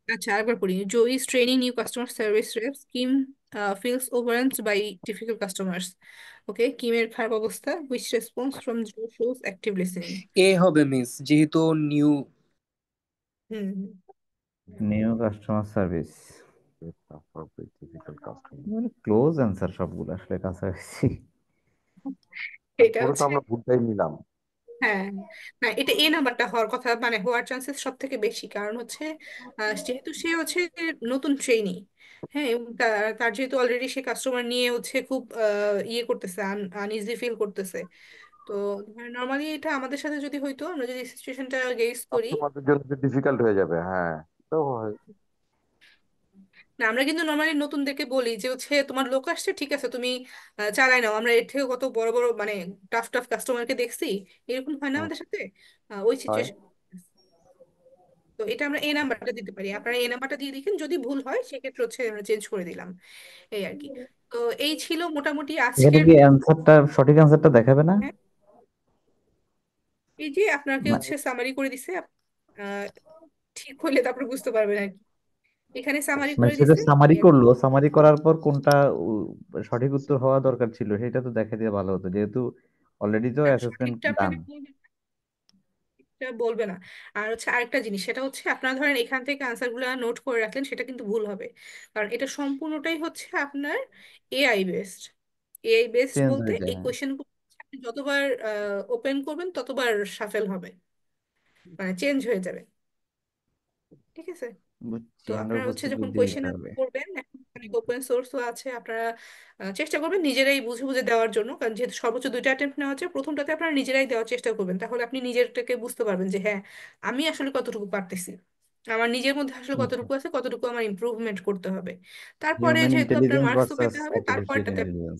আচ্ছা আরেকবার পড়ি। Joe is training new customer service reps, Kim feels overwhelmed by difficult customers. Okay, কিমের খারাপ অবস্থা, which response from Joe shows active listening. A হবে মিস, যেহেতু নিউ। হুম নিউ কাস্টমার সার্ভিস মানে ক্লোজ অ্যান্সার, সবগুলো আসলে কাছাকাছি। এটা তারপরে তো হচ্ছে, আমরা ভুলটাই নিলাম। হ্যাঁ না এটা এ নাম্বারটা হওয়ার কথা, মানে হওয়ার চান্সেস সব থেকে বেশি, কারণ হচ্ছে যেহেতু সে হচ্ছে নতুন ট্রেনি, হ্যাঁ, এবং তার তার যেহেতু অলরেডি সে কাস্টমার নিয়ে হচ্ছে খুব ইয়ে করতেছে, আনইজি ফিল করতেছে। তো নর্মালি এটা আমাদের সাথে যদি হইতো, আমরা যদি সিচুয়েশনটা গেস করি, কাস্টমারদের জন্য ডিফিকাল্ট হয়ে যাবে, হ্যাঁ তো হয়। না আমরা কিন্তু নর্মালি নতুনদেরকে বলি যে হচ্ছে তোমার লোক আসছে, ঠিক আছে তুমি চালাই নাও, আমরা এর থেকে কত বড় বড় মানে টাফ টাফ কাস্টমারকে দেখছি, এরকম হয় না হুম, আমাদের সাথে ওই হয়। সিচুয়েশন। তো এটা আমরা এই নাম্বারটা দিতে পারি, আপনারা এই নাম্বারটা দিয়ে দেখেন, যদি ভুল হয় সেক্ষেত্রে হচ্ছে আমরা চেঞ্জ করে দিলাম, এই আর কি। তো এই ছিল মোটামুটি এখানে আজকের। কি অ্যান্সারটা, সঠিক অ্যান্সারটা দেখাবে না? হ্যাঁ, এই যে আপনাকে মানে হচ্ছে সামারি করে দিছে, আহ, ঠিক হলে তারপর বুঝতে পারবেন আর কি। এখানে সামারি মানে করে সেটা দিছে সামারি এই আর কি। করলো, সামারি করার পর কোনটা সঠিক উত্তর হওয়া দরকার ছিল সেটা তো দেখে দিয়ে ভালো হতো, যেহেতু অলরেডি তো না, অ্যাসেসমেন্ট সঠিকটা ডান। আপনাকে এটা বলবে না। আর হচ্ছে আরেকটা জিনিস, সেটা হচ্ছে আপনারা ধরেন এখান থেকে আনসার গুলা নোট করে রাখলেন, সেটা কিন্তু ভুল হবে, কারণ এটা সম্পূর্ণটাই হচ্ছে আপনার AI based. AI based change বলতে হয়ে যায়, এই হ্যাঁ। কোয়েশ্চেন আপনি যতবার ওপেন করবেন ততবার সাফেল হবে, মানে চেঞ্জ হয়ে যাবে, ঠিক আছে। বুঝছি, তো আপনারা হচ্ছে 100% যখন বুদ্ধি কোয়েশ্চেন দিতে হবে। করবেন, এখন অনেক ওপেন সোর্সও আছে, আপনারা চেষ্টা করবেন নিজেরাই বুঝে বুঝে দেওয়ার জন্য, কারণ যেহেতু সর্বোচ্চ দুইটা অ্যাটেম্প্ট নেওয়া হচ্ছে, প্রথমটাতে আপনারা নিজেরাই দেওয়ার চেষ্টা করবেন, তাহলে আপনি নিজেরটাকে বুঝতে পারবেন যে হ্যাঁ আমি আসলে কতটুকু পারতেছি, আমার নিজের মধ্যে আসলে আচ্ছা, কতটুকু আছে, কতটুকু আমার ইমপ্রুভমেন্ট করতে হবে। তারপরে হিউম্যান যেহেতু আপনার ইন্টেলিজেন্স মার্কসও ভার্সাস পেতে হবে, আর্টিফিশিয়াল তারপরটাতে ইন্টেলিজেন্স।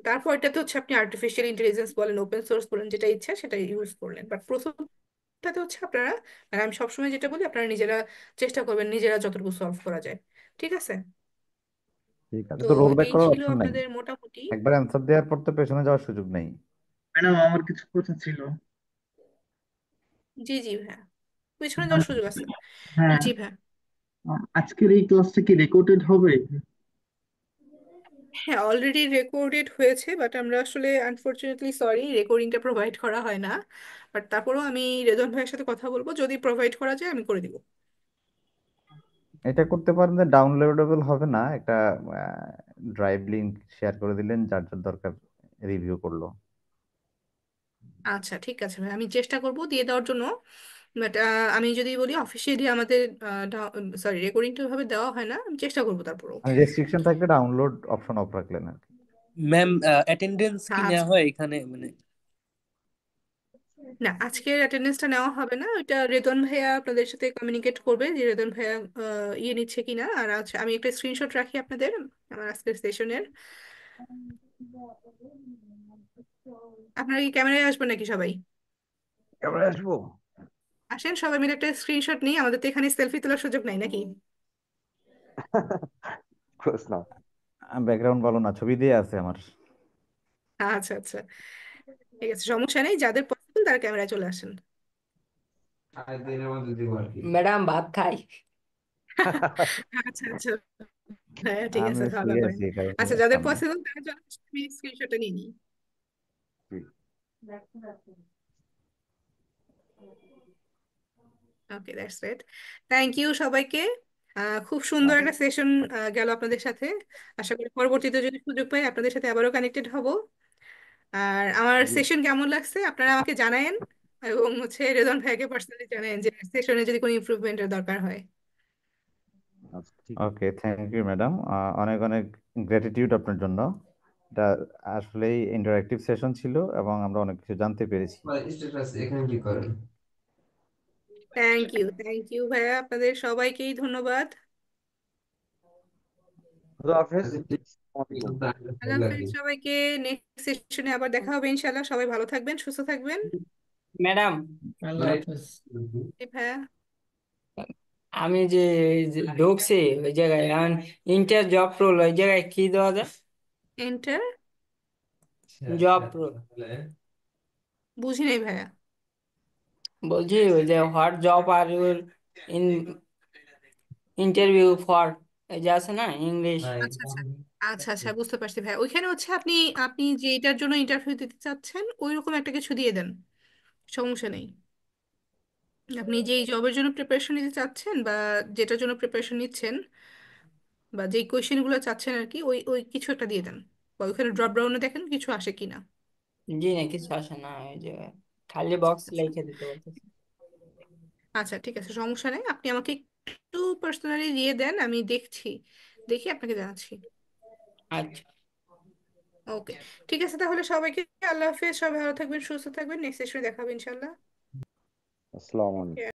তারপরটাতে হচ্ছে আপনি আর্টিফিশিয়াল ইন্টেলিজেন্স বলেন, ওপেন সোর্স বলেন, যেটা ইচ্ছা সেটা ইউজ করলেন, বাট প্রথমটাতে হচ্ছে আপনারা, মানে আমি সবসময় যেটা বলি, আপনারা নিজেরা চেষ্টা করবেন নিজেরা যতটুকু সলভ করা যায়, ঠিক আছে। ঠিক আছে, তো তো রোল ব্যাক এই করার ছিল অপশন নাই? আপনাদের মোটামুটি। একবার অ্যান্সার দেওয়ার পর তো পেছনে যাওয়ার সুযোগ নেই। ম্যাডাম আমার কিছু প্রশ্ন ছিল। জি জি ভাইয়া, পিছনে যাওয়ার সুযোগ আছে। হ্যাঁ, জি ভাইয়া। আজকের এই ক্লাসটা কি রেকর্ডেড হবে? হ্যাঁ অলরেডি রেকর্ডেড হয়েছে, বাট আমরা আসলে আনফরচুনেটলি সরি রেকর্ডিংটা প্রোভাইড করা হয় না, বাট তারপরেও আমি রেজন ভাইয়ের সাথে কথা বলবো, যদি প্রোভাইড করা যায় আমি করে দিব। এটা করতে পারেন যে ডাউনলোডেবল হবে না, একটা ড্রাইভ লিংক শেয়ার করে দিলেন, যার যার দরকার রিভিউ করলো। আচ্ছা ঠিক আছে ভাই, আমি চেষ্টা করব দিয়ে দেওয়ার জন্য, বাট আমি যদি বলি অফিসিয়ালি আমাদের সরি রেকর্ডিংটা ভাবে দেওয়া হয় না, আমি চেষ্টা করবো তারপরেও। মানে রেস্ট্রিকশন থাকলে ডাউনলোড অপশন অফ রাখলেন আর কি। ম্যাম, অ্যাটেন্ডেন্স কি নেওয়া আচ্ছা, হয় এখানে মানে? না আজকের অ্যাটেন্ডেন্সটা নেওয়া হবে না, ওইটা রেদন ভাইয়া আপনাদের সাথে কমিউনিকেট করবে যে রেদন ভাইয়া ইয়ে নিচ্ছে কিনা। আর আচ্ছা আমি একটা স্ক্রিনশট রাখি আপনাদের আমার আজকের সেশনের। আপনারা কি ক্যামেরায় আসবেন নাকি সবাই? এবার আসবো। আসেন সবাই মিলে একটা স্ক্রিনশট নিই, আমাদের তো এখানে সেলফি তোলার সুযোগ নাই নাকি? প্রশ্ন। ব্যাকগ্রাউন্ড ভালো না, ছবি দিয়ে আছে আমার। আচ্ছা আচ্ছা ঠিক আছে, সমস্যা নেই, যাদের পছন্দ তারা ক্যামেরায় চলে আসেন। ম্যাডাম ভাত খাই। আচ্ছা আচ্ছা হ্যাঁ ঠিক আমি আছে, খাওয়া ফ্রি দাওয়া করেন। আছি, কারণ আচ্ছা যাদের সামনে। পছন্দ তারা চলে আসেন, আমি স্ক্রিনশটটা নিয়ে নিই। Okay that's it, thank you সবাইকে। খুব সুন্দর একটা সেশন গেল আপনাদের সাথে। আশা করি পরবর্তীতে যদি সুযোগ পাই আপনাদের সাথে আবারও কানেক্টেড হব। আর আমার জি সেশন কেমন লাগছে আপনারা আমাকে জানায়েন, এবং রেজন ভাইকে পার্সোনালি জানায়েন যে সেশনে যদি কোনো ইমপ্রুভমেন্টের দরকার হয়। আচ্ছা ঠিক আছে। ওকে, থ্যাংক ইউ ম্যাডাম, অনেক অনেক গ্র্যাটিটিউড আপনার জন্য। এটা আসলেই ইন্টারেক্টিভ সেশন ছিল এবং আমরা অনেক কিছু জানতে পেরেছি। থ্যাংক ইউ ভাইয়া, আপনাদের সবাইকেই ধন্যবাদ। খুদা হাফেজ। আসসালামু আলাইকুম। আল্লাহ হাফেজ সবাইকে। নেক্সট সেশনে আবার দেখা হবে ইনশাল্লাহ। সবাই ভালো থাকবেন, সুস্থ থাকবেন। ম্যাডাম, আল্লাহ হাফেজ। এই ভাইয়া, আমি যে ঢুকছি ওই জায়গায় এখন ইন্টার জব রোল, ওই জায়গায় কি দেওয়া যায়? এন্টার? জব রোল বুঝি নাই ভাইয়া। বলছি ওই যে what job are your in interview for, এই যে আছে না ইংলিশ। আচ্ছা আচ্ছা আচ্ছা আচ্ছা, বুঝতে পারছি ভাইয়া। ওইখানে আপনি আপনি যেটার জন্য ইন্টারভিউ দিতে চাচ্ছেন ওই রকম একটা কিছু দিয়ে দেন, সমস্যা নেই। আপনি যেই জবের জন্য প্রিপারেশন নিতে চাচ্ছেন বা যেটার জন্য প্রিপারেশন নিচ্ছেন বা যেই কোয়েশ্চেনগুলো চাচ্ছেন আর কি, ওই ওই কিছু একটা দিয়ে দেন, বা ওইখানে ড্রপ ডাউনে দেখেন কিছু আসে কিনা। জি না, কিছু আসে না, ওই যে খালি আচ্ছা বক্স আচ্ছা লিখে দিতে বলতেছে। আচ্ছা, ঠিক আছে, সমস্যা নেই। আপনি আমাকে একটু পার্সোনালি দিয়ে দেন, আমি দেখছি, দেখি আপনাকে জানাচ্ছি। আচ্ছা। ওকে, ঠিক আছে তাহলে সবাইকে আল্লাহ হাফেজ। সবাই ভালো থাকবেন, সুস্থ থাকবেন। নেক্সট সেশনে দেখা হবে ইনশাল্লাহ। আসসালামু আলাইকুম।